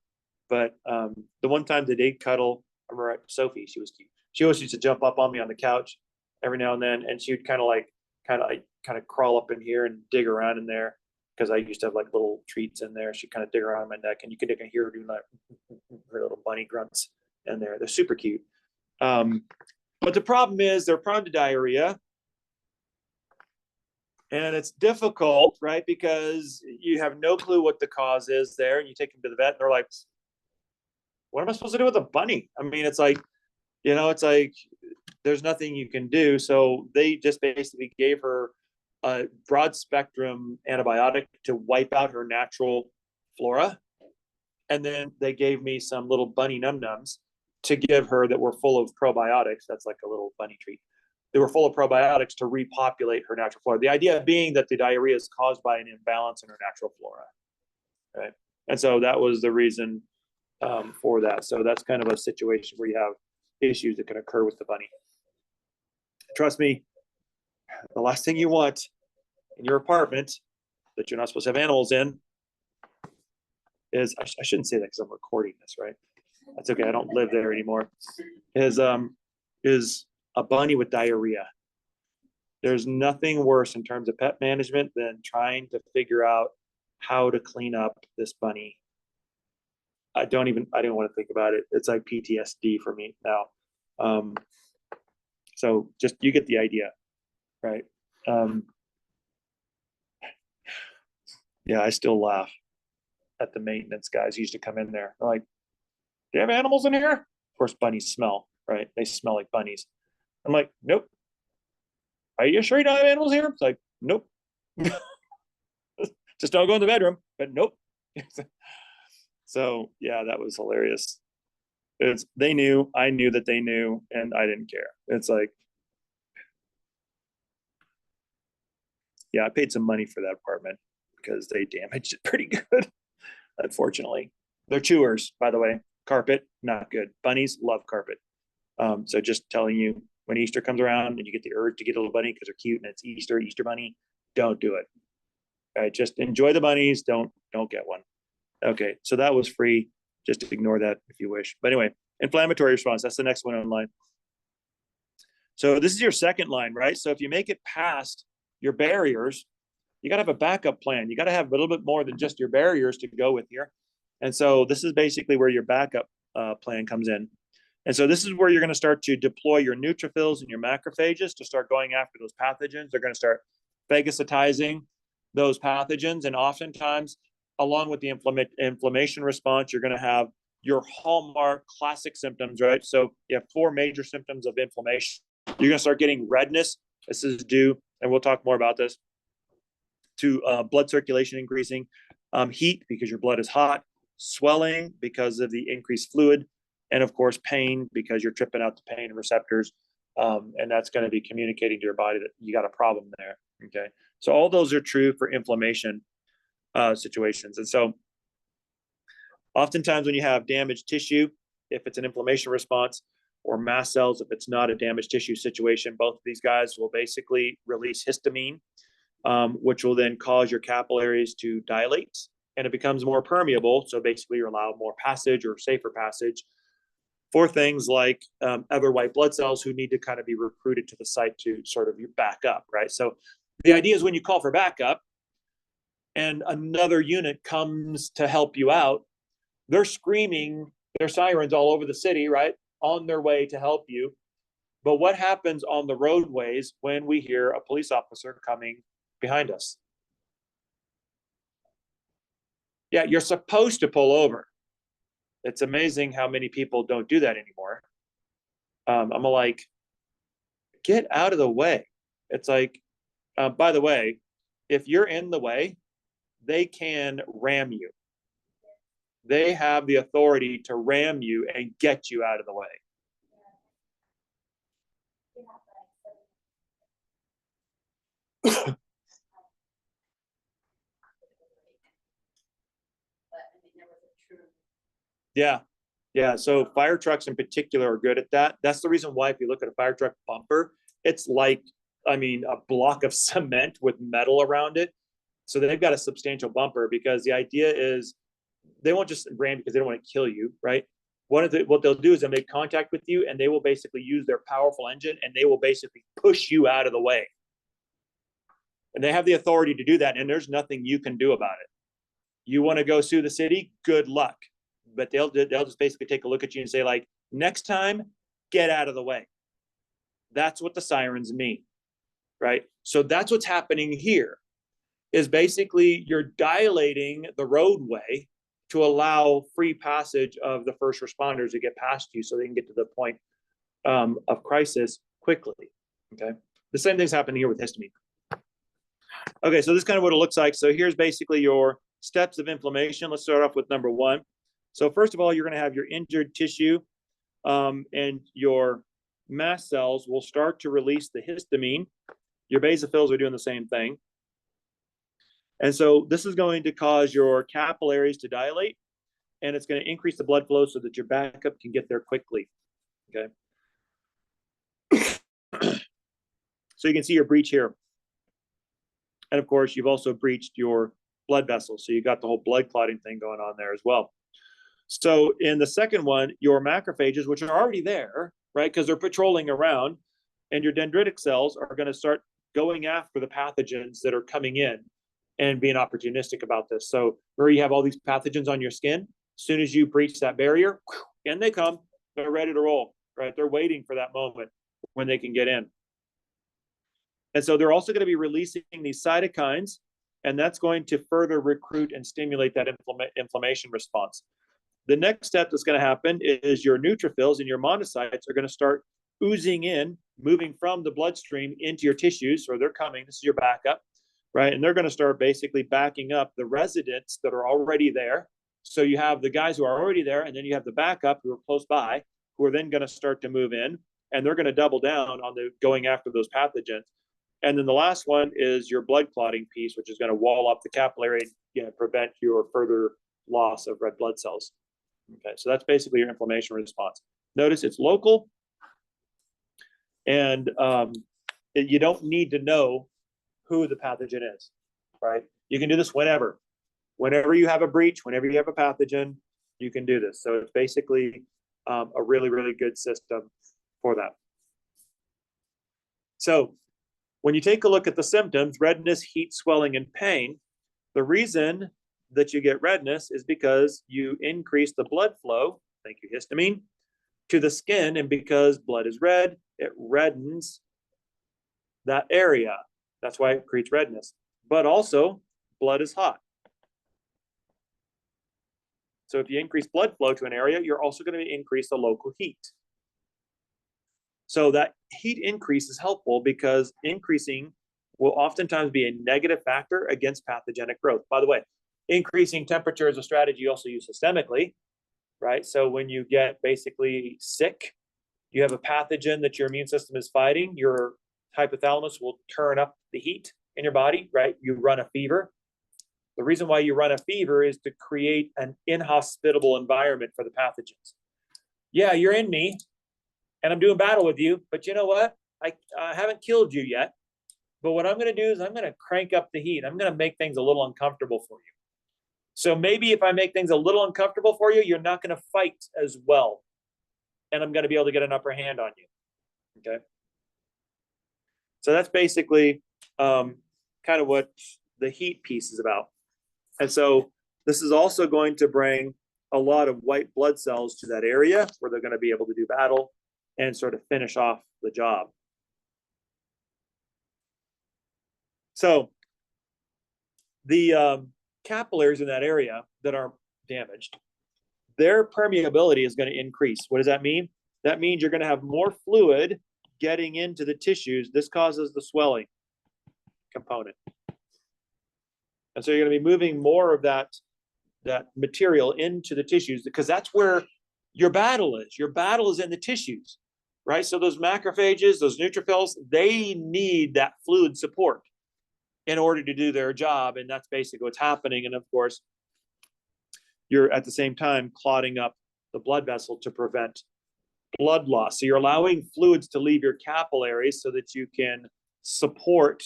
But the one time they did cuddle, I remember Sophie, she was cute. She always used to jump up on me on the couch every now and then, and she would kind of crawl up in here and dig around in there because I used to have like little treats in there. She'd kind of dig around my neck, and you could hear her doing like her little bunny grunts in there. They're super cute. But the problem is they're prone to diarrhea. And it's difficult, right? Because you have no clue what the cause is there. And you take them to the vet and they're like, what am I supposed to do with a bunny? I mean, it's like, there's nothing you can do. So they just basically gave her a broad spectrum antibiotic to wipe out her natural flora. And then they gave me some little bunny num-nums to give her that were full of probiotics. That's like a little bunny treat. They were full of probiotics to repopulate her natural flora. The idea being that the diarrhea is caused by an imbalance in her natural flora, right? And so that was the reason for that. So that's kind of a situation where you have issues that can occur with the bunny. Trust me, the last thing you want in your apartment that you're not supposed to have animals in is, I shouldn't say that because I'm recording this, right? That's okay. I don't live there anymore. Is a bunny with diarrhea. There's nothing worse in terms of pet management than trying to figure out how to clean up this bunny. I didn't want to think about it. It's like PTSD for me now. So just, you get the idea, right? Yeah, I still laugh at the maintenance guys who used to come in there. They're like, do you have animals in here? Of course, bunnies smell, right? They smell like bunnies. I'm like, nope. Are you sure you don't have animals here? It's like, nope. Just don't go in the bedroom, but nope. So yeah, that was hilarious. They knew, I knew that they knew, and I didn't care. It's like, yeah, I paid some money for that apartment because they damaged it pretty good, unfortunately. They're chewers, by the way. Carpet, not good. Bunnies love carpet. So just telling you, when Easter comes around and you get the urge to get a little bunny because they're cute and it's Easter bunny, don't do it. All right, just enjoy the bunnies. Don't get one. Okay, so that was free. Just ignore that if you wish. But anyway, inflammatory response. That's the next one on line. So this is your second line, right? So if you make it past your barriers, you got to have a backup plan. You got to have a little bit more than just your barriers to go with here. And so this is basically where your backup plan comes in. And so this is where you're going to start to deploy your neutrophils and your macrophages to start going after those pathogens. They're going to start phagocytizing those pathogens. And oftentimes, along with the inflammation response, you're going to have your hallmark classic symptoms, right? So you have 4 major symptoms of inflammation. You're going to start getting redness. This is due, and we'll talk more about this, to blood circulation increasing, heat because your blood is hot, swelling because of the increased fluid, and of course pain because you're tripping out the pain receptors, and that's going to be communicating to your body that you got a problem there. Okay, so all those are true for inflammation situations. And so oftentimes when you have damaged tissue, if it's an inflammation response, or mast cells, if it's not a damaged tissue situation, both of these guys will basically release histamine, which will then cause your capillaries to dilate, and it becomes more permeable. So basically you allow more passage or safer passage for things like other white blood cells who need to kind of be recruited to the site to sort of back up, right? So the idea is when you call for backup and another unit comes to help you out, they're screaming their sirens all over the city, right? On their way to help you. But what happens on the roadways when we hear a police officer coming behind us? Yeah, you're supposed to pull over. It's amazing how many people don't do that anymore. I'm like, get out of the way. It's like, by the way, if you're in the way, they can ram you. They have the authority to ram you and get you out of the way. Yeah. Yeah. So fire trucks in particular are good at that. That's the reason why, if you look at a fire truck bumper, it's like, I mean, a block of cement with metal around it. So they've got a substantial bumper, because the idea is they won't just ram because they don't want to kill you, right? What they'll do is they'll make contact with you, and they will basically use their powerful engine, and they will basically push you out of the way. And they have the authority to do that, and there's nothing you can do about it. You want to go sue the city? Good luck. But they'll just basically take a look at you and say, like, next time, get out of the way. That's what the sirens mean, right? So that's what's happening here, is basically you're dilating the roadway to allow free passage of the first responders to get past you so they can get to the point of crisis quickly, okay? The same thing's happening here with histamine. Okay, so this is kind of what it looks like. So here's basically your steps of inflammation. Let's start off with number 1. So first of all, you're going to have your injured tissue and your mast cells will start to release the histamine. Your basophils are doing the same thing. And so this is going to cause your capillaries to dilate, and it's going to increase the blood flow so that your backup can get there quickly. Okay. So you can see your breach here. And of course, you've also breached your blood vessels. So you got the whole blood clotting thing going on there as well. So in the second one, your macrophages, which are already there, right, because they're patrolling around, and your dendritic cells are going to start going after the pathogens that are coming in and being opportunistic about this. So where you have all these pathogens on your skin, as soon as you breach that barrier, in they come, they're ready to roll, right? They're waiting for that moment when they can get in. And so they're also going to be releasing these cytokines, and that's going to further recruit and stimulate that inflammation response. The next step that's going to happen is your neutrophils and your monocytes are going to start oozing in, moving from the bloodstream into your tissues, or they're coming. This is your backup, right? And they're going to start basically backing up the residents that are already there. So you have the guys who are already there, and then you have the backup who are close by, who are then going to start to move in, and they're going to double down on the going after those pathogens. And then the last one is your blood clotting piece, which is going to wall up the capillary and prevent your further loss of red blood cells. Okay, so that's basically your inflammation response. Notice it's local, and you don't need to know who the pathogen is, right? You can do this whenever. Whenever you have a breach, whenever you have a pathogen, you can do this. So it's basically a really, really good system for that. So when you take a look at the symptoms, redness, heat, swelling, and pain, the reason that you get redness is because you increase the blood flow, thank you, histamine, to the skin, and because blood is red, it reddens that area. That's why it creates redness. But also, blood is hot. So if you increase blood flow to an area, you're also going to increase the local heat. So that heat increase is helpful because increasing will oftentimes be a negative factor against pathogenic growth. By the way, increasing temperature is a strategy you also use systemically, right? So when you get basically sick, you have a pathogen that your immune system is fighting, your hypothalamus will turn up the heat in your body, right? You run a fever. The reason why you run a fever is to create an inhospitable environment for the pathogens. Yeah, you're in me, and I'm doing battle with you, but you know what? I haven't killed you yet. But what I'm going to do is I'm going to crank up the heat. I'm going to make things a little uncomfortable for you. So maybe if I make things a little uncomfortable for you, you're not going to fight as well. And I'm going to be able to get an upper hand on you. Okay. So that's basically kind of what the heat piece is about. And so this is also going to bring a lot of white blood cells to that area where they're going to be able to do battle and sort of finish off the job. So the capillaries in that area that are damaged, their permeability is going to increase. What does that mean? That means you're going to have more fluid getting into the tissues. This causes the swelling component. And so you're going to be moving more of that material into the tissues because that's where your battle is. Your battle is in the tissues, right? So those macrophages, those neutrophils, they need that fluid support in order to do their job. And that's basically what's happening. And of course, you're at the same time clotting up the blood vessel to prevent blood loss. So you're allowing fluids to leave your capillaries so that you can support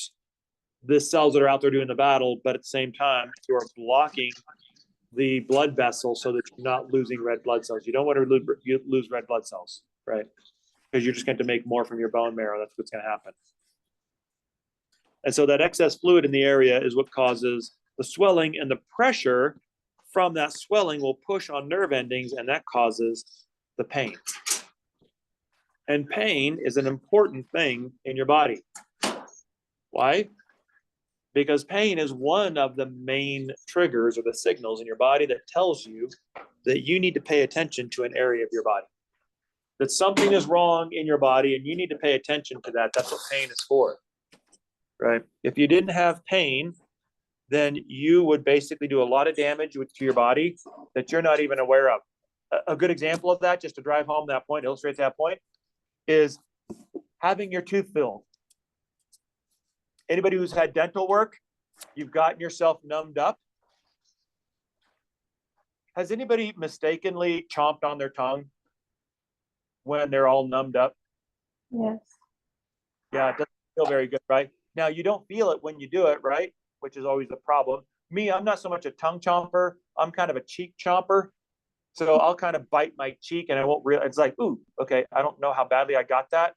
the cells that are out there doing the battle, but at the same time, you're blocking the blood vessel so that you're not losing red blood cells. You don't want to lose red blood cells, right? Because you're just going to make more from your bone marrow. That's what's going to happen. And so that excess fluid in the area is what causes the swelling, and the pressure from that swelling will push on nerve endings, and that causes the pain. And pain is an important thing in your body. Why? Because pain is one of the main triggers or the signals in your body that tells you that you need to pay attention to an area of your body. That something is wrong in your body and you need to pay attention to that. That's what pain is for, right? If you didn't have pain, then you would basically do a lot of damage to your body that you're not even aware of. a good example of that, just to drive home that point, illustrate that point, is having your tooth filled. Anybody who's had dental work, you've gotten yourself numbed up. Has anybody mistakenly chomped on their tongue when they're all numbed up? Yes. Yeah, it doesn't feel very good, right? Now, you don't feel it when you do it, right? Which is always the problem. Me, I'm not so much a tongue chomper. I'm kind of a cheek chomper. So I'll kind of bite my cheek and I won't realize, it's like, ooh, okay, I don't know how badly I got that,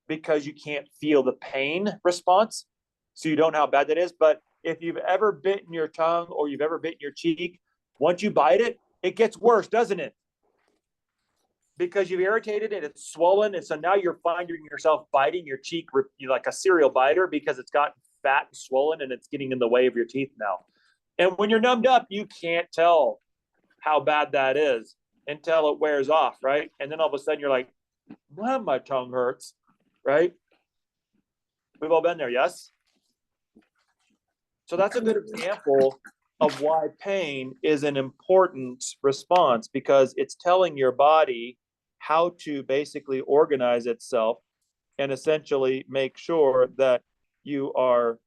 because you can't feel the pain response. So you don't know how bad that is. But if you've ever bitten your tongue or you've ever bitten your cheek, once you bite it, it gets worse, doesn't it? Because you've irritated it, it's swollen. And so now you're finding yourself biting your cheek like a cereal biter, because it's gotten fat and swollen and it's getting in the way of your teeth now. And when you're numbed up, you can't tell how bad that is until it wears off, right? And then all of a sudden you're like, well, my tongue hurts, right? We've all been there, yes? So that's a good example of why pain is an important response, because it's telling your body how to basically organize itself and essentially make sure that you are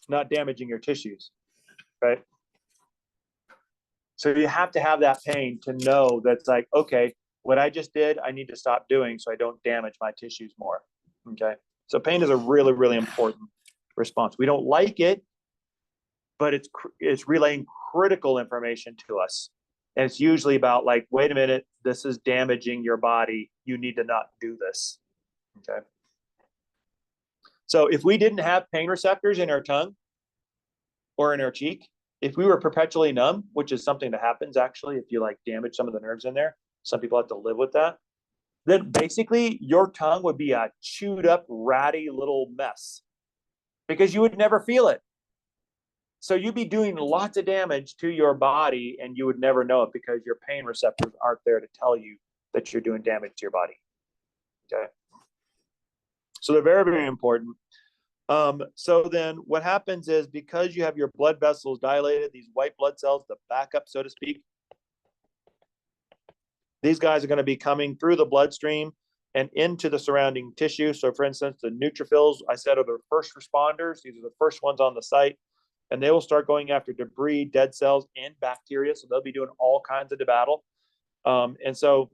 not damaging your tissues, right? So you have to have that pain to know that's like, okay, what I just did, I need to stop doing so I don't damage my tissues more. Okay. So pain is a really, really important response. We don't like it, but it's relaying critical information to us. And it's usually about like, wait a minute, this is damaging your body. You need to not do this. Okay. So if we didn't have pain receptors in our tongue or in our cheek, if we were perpetually numb, which is something that happens actually, if you like damage some of the nerves in there, some people have to live with that, then basically your tongue would be a chewed up, ratty little mess because you would never feel it. So you'd be doing lots of damage to your body and you would never know it because your pain receptors aren't there to tell you that you're doing damage to your body. Okay. So they're very, very important. So then what happens is, because you have your blood vessels dilated, these white blood cells, the backup, so to speak, these guys are going to be coming through the bloodstream and into the surrounding tissue. So for instance, the neutrophils, I said, are the first responders. These are the first ones on the site, and they will start going after debris, dead cells, and bacteria. So they'll be doing all kinds of battle. And so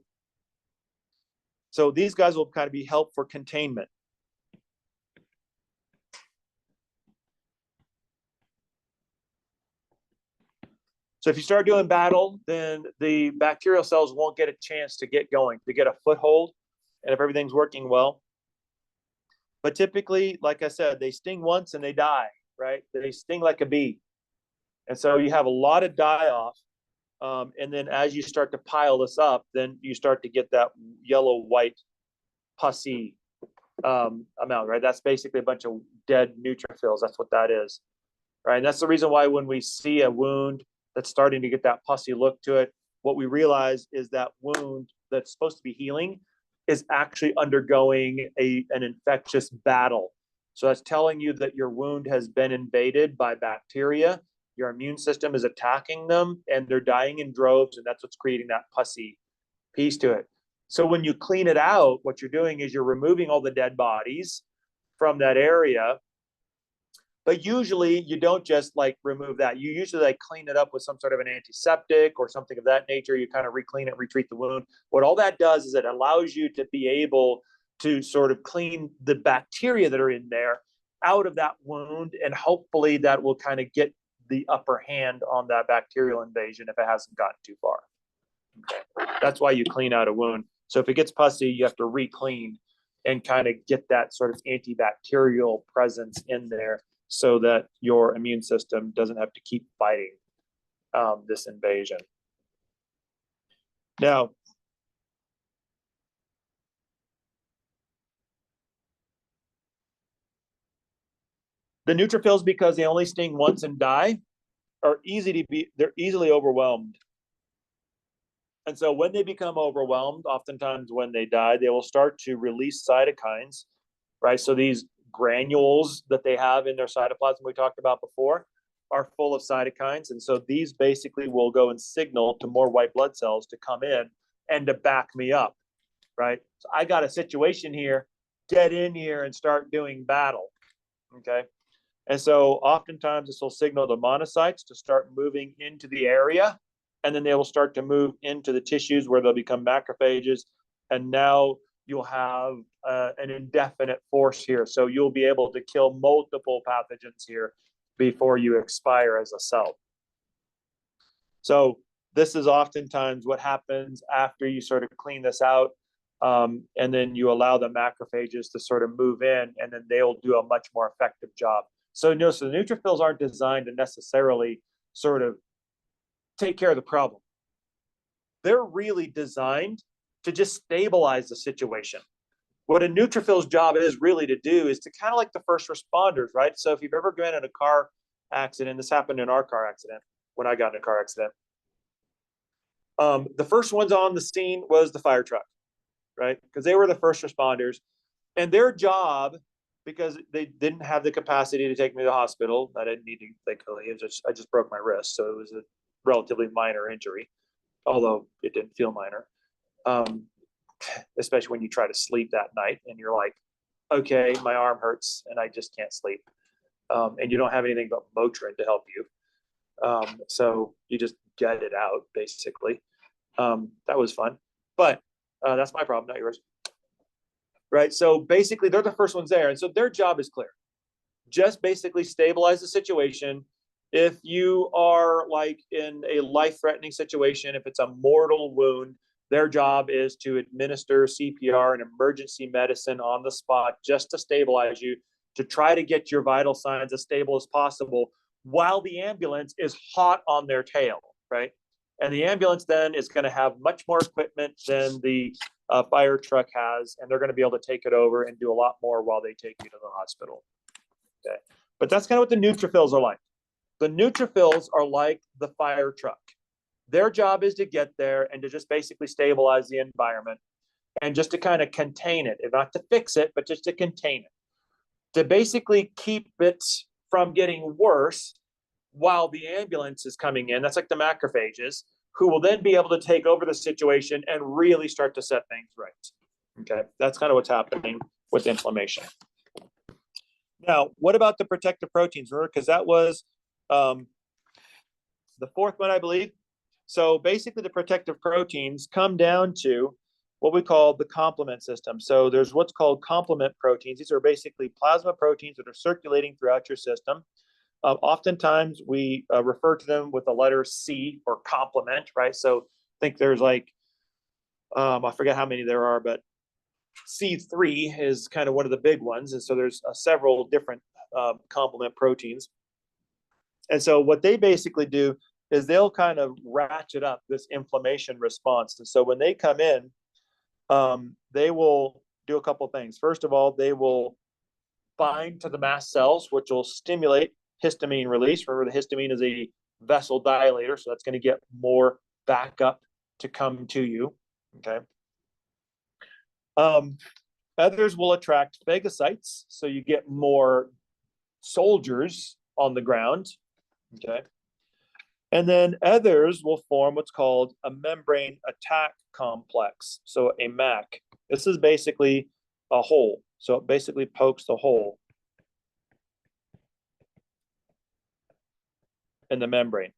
these guys will kind of be help for containment. So if you start doing battle, then the bacterial cells won't get a chance to get going, to get a foothold, and if everything's working well. But typically, like I said, they sting once and they die, right? They sting like a bee. And so you have a lot of die-off. And then as you start to pile this up, then you start to get that yellow-white pussy amount, right? That's basically a bunch of dead neutrophils. That's what that is, right? And that's the reason why when we see a wound that's starting to get that pussy look to it, what we realize is that wound that's supposed to be healing is actually undergoing an infectious battle. So that's telling you that your wound has been invaded by bacteria. Your immune system is attacking them and they're dying in droves, and that's what's creating that pussy piece to it. So when you clean it out, what you're doing is you're removing all the dead bodies from that area. But usually you don't just like remove that. You usually like clean it up with some sort of an antiseptic or something of that nature. You kind of re-clean it, retreat the wound. What all that does is it allows you to be able to sort of clean the bacteria that are in there out of that wound. And hopefully that will kind of get the upper hand on that bacterial invasion if it hasn't gotten too far. Okay. That's why you clean out a wound. So if it gets pussy, you have to re-clean and kind of get that sort of antibacterial presence in there, so that your immune system doesn't have to keep fighting this invasion. Now, the neutrophils, because they only sting once and die, they're easily overwhelmed. And so when they become overwhelmed, oftentimes when they die, they will start to release cytokines, right? So these granules that they have in their cytoplasm we talked about before are full of cytokines. And so these basically will go and signal to more white blood cells to come in and to back me up, right? So I got a situation here, get in here and start doing battle, okay? And so oftentimes this will signal the monocytes to start moving into the area, and then they will start to move into the tissues where they'll become macrophages. And now you'll have an indefinite force here. So you'll be able to kill multiple pathogens here before you expire as a cell. So this is oftentimes what happens after you sort of clean this out. And then you allow the macrophages to sort of move in, and then they'll do a much more effective job. So no, so the neutrophils aren't designed to necessarily sort of take care of the problem. They're really designed to just stabilize the situation. What a neutrophil's job is really to do is to kind of like the first responders, right? So if you've ever been in a car accident, this happened in our car accident when I got in a car accident. The first ones on the scene was the fire truck, right? Because they were the first responders, and their job, because they didn't have the capacity to take me to the hospital, I didn't need to, thankfully, I just broke my wrist, so it was a relatively minor injury, although it didn't feel minor. Especially when you try to sleep that night and you're like, okay, my arm hurts and I just can't sleep. And you don't have anything but Motrin to help you. So you just get it out, basically. That was fun, but that's my problem, not yours. Right, so basically they're the first ones there. And so their job is clear. Just basically stabilize the situation. If you are like in a life-threatening situation, if it's a mortal wound, their job is to administer CPR and emergency medicine on the spot just to stabilize you, to try to get your vital signs as stable as possible while the ambulance is hot on their tail, right? And the ambulance then is going to have much more equipment than the fire truck has, and they're going to be able to take it over and do a lot more while they take you to the hospital. Okay, but that's kind of what the neutrophils are like. The neutrophils are like the fire truck. Their job is to get there and to just basically stabilize the environment and just to kind of contain it, and not to fix it, but just to contain it, to basically keep it from getting worse while the ambulance is coming in. That's like the macrophages, who will then be able to take over the situation and really start to set things right. Okay, that's kind of what's happening with inflammation. Now, what about the protective proteins? Because that was the fourth one, I believe. So basically the protective proteins come down to what we call the complement system. So there's what's called complement proteins. These are basically plasma proteins that are circulating throughout your system. Oftentimes we refer to them with the letter C, or complement, right? So I think there's like, I forget how many there are, but C3 is kind of one of the big ones. And so there's several different complement proteins. And so what they basically do is they'll kind of ratchet up this inflammation response. And so when they come in, they will do a couple of things. First of all, they will bind to the mast cells, which will stimulate histamine release. Remember, the histamine is a vessel dilator, so that's going to get more backup to come to you. Okay. Others will attract phagocytes, so you get more soldiers on the ground. Okay. And then others will form what's called a membrane attack complex, so a MAC. This is basically a hole, so it basically pokes the hole in the membrane.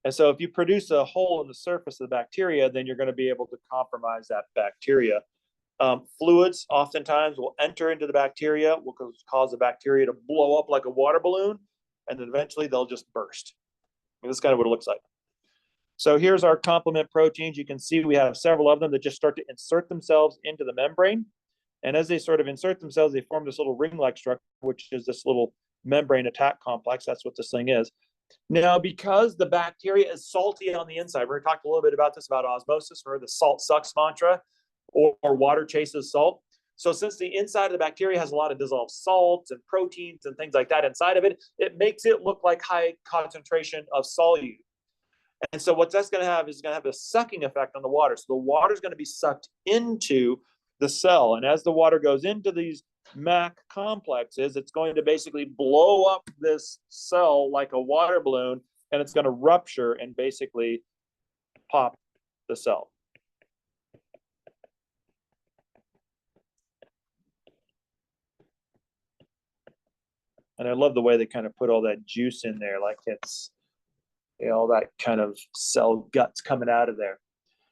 And so if you produce a hole in the surface of the bacteria, then you're going to be able to compromise that bacteria. Fluids oftentimes will enter into the bacteria, will cause the bacteria to blow up like a water balloon, and then eventually they'll just burst. And this is kind of what it looks like. So here's our complement proteins. You can see we have several of them that just start to insert themselves into the membrane. And as they sort of insert themselves, they form this little ring-like structure, which is this little membrane attack complex. That's what this thing is. Now, because the bacteria is salty on the inside, we're going to talk a little bit about this, about osmosis, or the salt sucks mantra, or water chases salt. So since the inside of the bacteria has a lot of dissolved salts and proteins and things like that inside of it, it makes it look like high concentration of solute. And so what that's going to have is going to have a sucking effect on the water. So the water is going to be sucked into the cell. And as the water goes into these MAC complexes, it's going to basically blow up this cell like a water balloon, and it's going to rupture and basically pop the cell. And I love the way they kind of put all that juice in there, like it's, all that kind of cell guts coming out of there.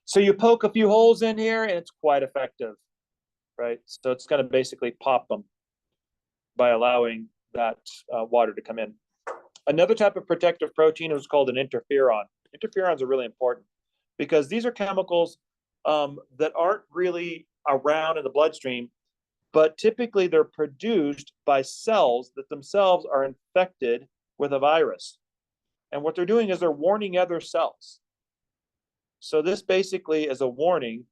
So you poke a few holes in here and it's quite effective, right? So it's going to basically pop them by allowing that water to come in. Another type of protective protein is called an interferon. Interferons are really important because these are chemicals that aren't really around in the bloodstream, but typically they're produced by cells that themselves are infected with a virus. And what they're doing is they're warning other cells. So this basically is a warning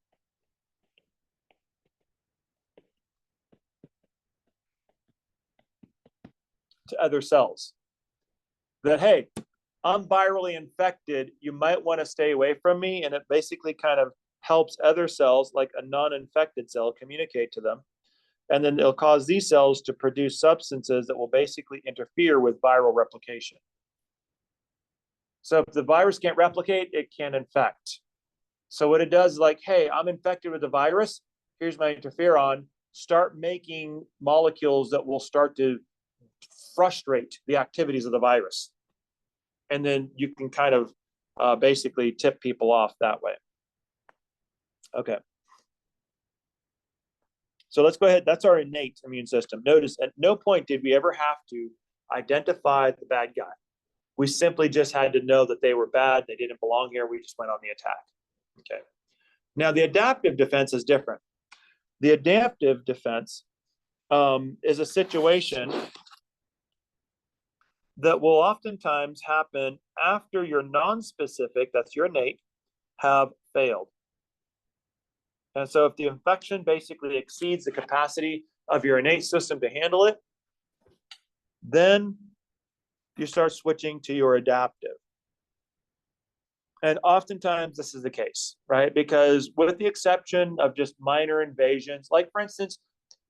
to other cells that, hey, I'm virally infected. You might want to stay away from me. And it basically kind of helps other cells, like a non-infected cell, communicate to them. And then it'll cause these cells to produce substances that will basically interfere with viral replication. So if the virus can't replicate, it can infect. So what it does is like, hey, I'm infected with the virus. Here's my interferon. Start making molecules that will start to frustrate the activities of the virus. And then you can kind of basically tip people off that way. Okay. So let's go ahead. That's our innate immune system. Notice at no point did we ever have to identify the bad guy. We simply just had to know that they were bad. They didn't belong here. We just went on the attack. Okay. Now the adaptive defense is different. The adaptive defense is a situation that will oftentimes happen after your non-specific, that's your innate, have failed. And so if the infection basically exceeds the capacity of your innate system to handle it, then you start switching to your adaptive. And oftentimes this is the case, right? Because with the exception of just minor invasions, like for instance,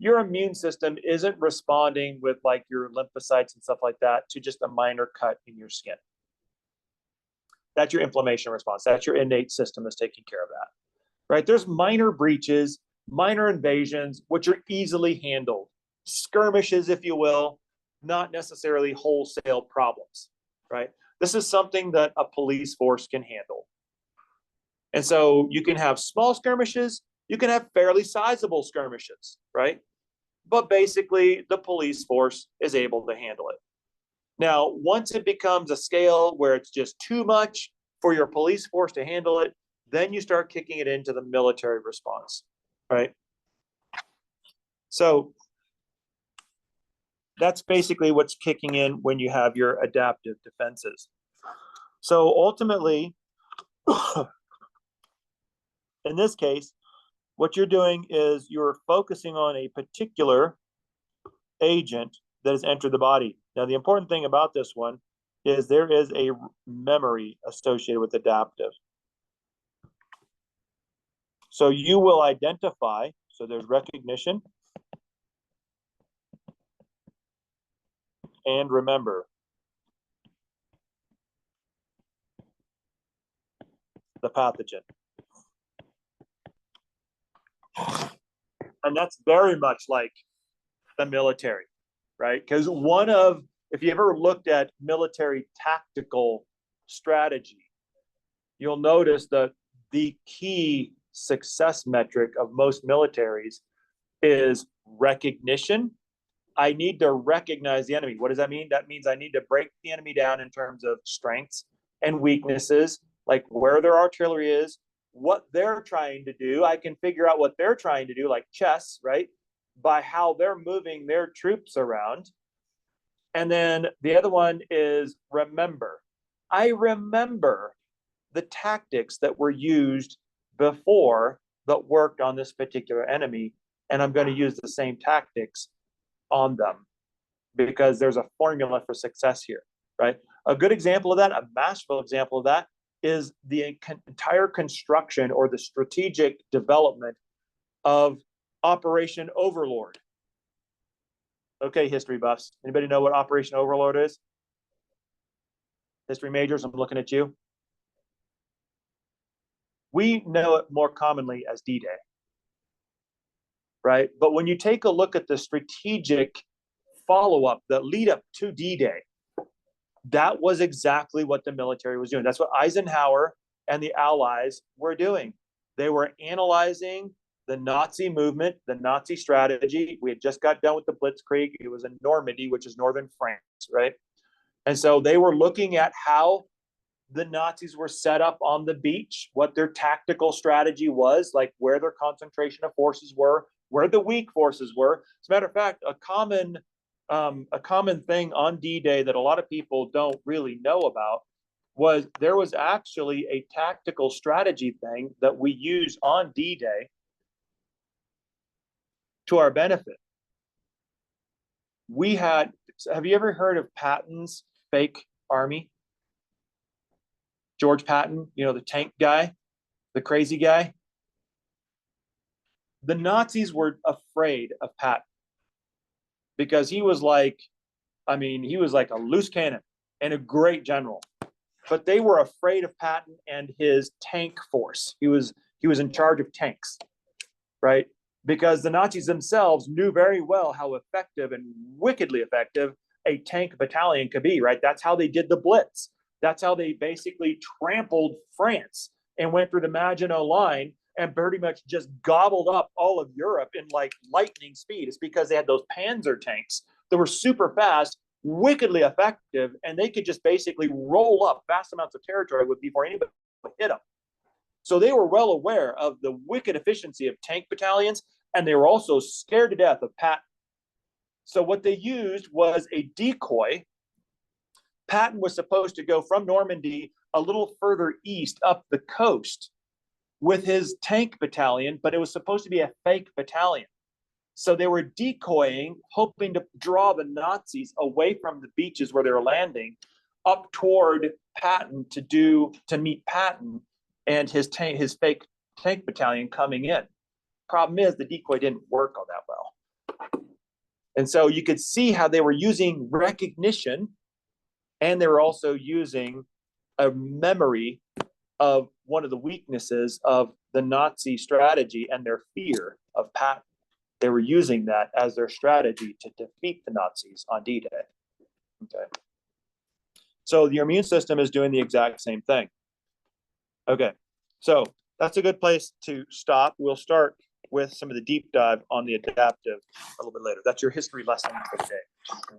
your immune system isn't responding with like your lymphocytes and stuff like that to just a minor cut in your skin. That's your inflammation response. That's your innate system that's taking care of that, right? There's minor breaches, minor invasions, which are easily handled. Skirmishes, if you will, not necessarily wholesale problems, right? This is something that a police force can handle. And so you can have small skirmishes, you can have fairly sizable skirmishes, right? But basically, the police force is able to handle it. Now, once it becomes a scale where it's just too much for your police force to handle it, then you start kicking it into the military response, right? So that's basically what's kicking in when you have your adaptive defenses. So ultimately, in this case, what you're doing is you're focusing on a particular agent that has entered the body. Now, the important thing about this one is there is a memory associated with adaptive. So you will identify, so there's recognition and remember the pathogen. And that's very much like the military, right? Because if you ever looked at military tactical strategy, you'll notice that the key success metric of most militaries is recognition. I need to recognize the enemy. What does that mean? That means I need to break the enemy down in terms of strengths and weaknesses, like where their artillery is, what they're trying to do. I can figure out what they're trying to do, like chess, right? By how they're moving their troops around. And then the other one is remember. I remember the tactics that were used before that worked on this particular enemy, and I'm going to use the same tactics on them because there's a formula for success here, right? A good example of that, a masterful example of that, is the entire construction or the strategic development of Operation Overlord. Okay, history buffs. Anybody know what Operation Overlord is? History majors, I'm looking at you. We know it more commonly as D-Day, right? But when you take a look at the strategic follow-up, the lead up to D-Day, that was exactly what the military was doing. That's what Eisenhower and the Allies were doing. They were analyzing the Nazi movement, the Nazi strategy. We had just got done with the Blitzkrieg. It was in Normandy, which is northern France, right? And so they were looking at how the Nazis were set up on the beach, what their tactical strategy was, like where their concentration of forces were, where the weak forces were. As a matter of fact, a common thing on D-Day that a lot of people don't really know about was there was actually a tactical strategy thing that we use on D-Day to our benefit. Have you ever heard of Patton's fake army? George Patton, the tank guy, the crazy guy. The Nazis were afraid of Patton because he was like a loose cannon and a great general. But they were afraid of Patton and his tank force. He was in charge of tanks, right? Because the Nazis themselves knew very well how effective and wickedly effective a tank battalion could be, right? That's how they did the Blitz. That's how they basically trampled France and went through the Maginot Line and pretty much just gobbled up all of Europe in like lightning speed. It's because they had those Panzer tanks that were super fast, wickedly effective, and they could just basically roll up vast amounts of territory before anybody would hit them. So they were well aware of the wicked efficiency of tank battalions, and they were also scared to death of Patton. So what they used was a decoy. Patton was supposed to go from Normandy a little further east up the coast with his tank battalion, but it was supposed to be a fake battalion. So they were decoying, hoping to draw the Nazis away from the beaches where they were landing up toward Patton to meet Patton and his fake tank battalion coming in. Problem is the decoy didn't work all that well. And so you could see how they were using recognition, and they were also using a memory of one of the weaknesses of the Nazi strategy and their fear of Patton. They were using that as their strategy to defeat the Nazis on D-Day. Okay. So your immune system is doing the exact same thing. Okay. So that's a good place to stop. We'll start with some of the deep dive on the adaptive a little bit later. That's your history lesson for the day.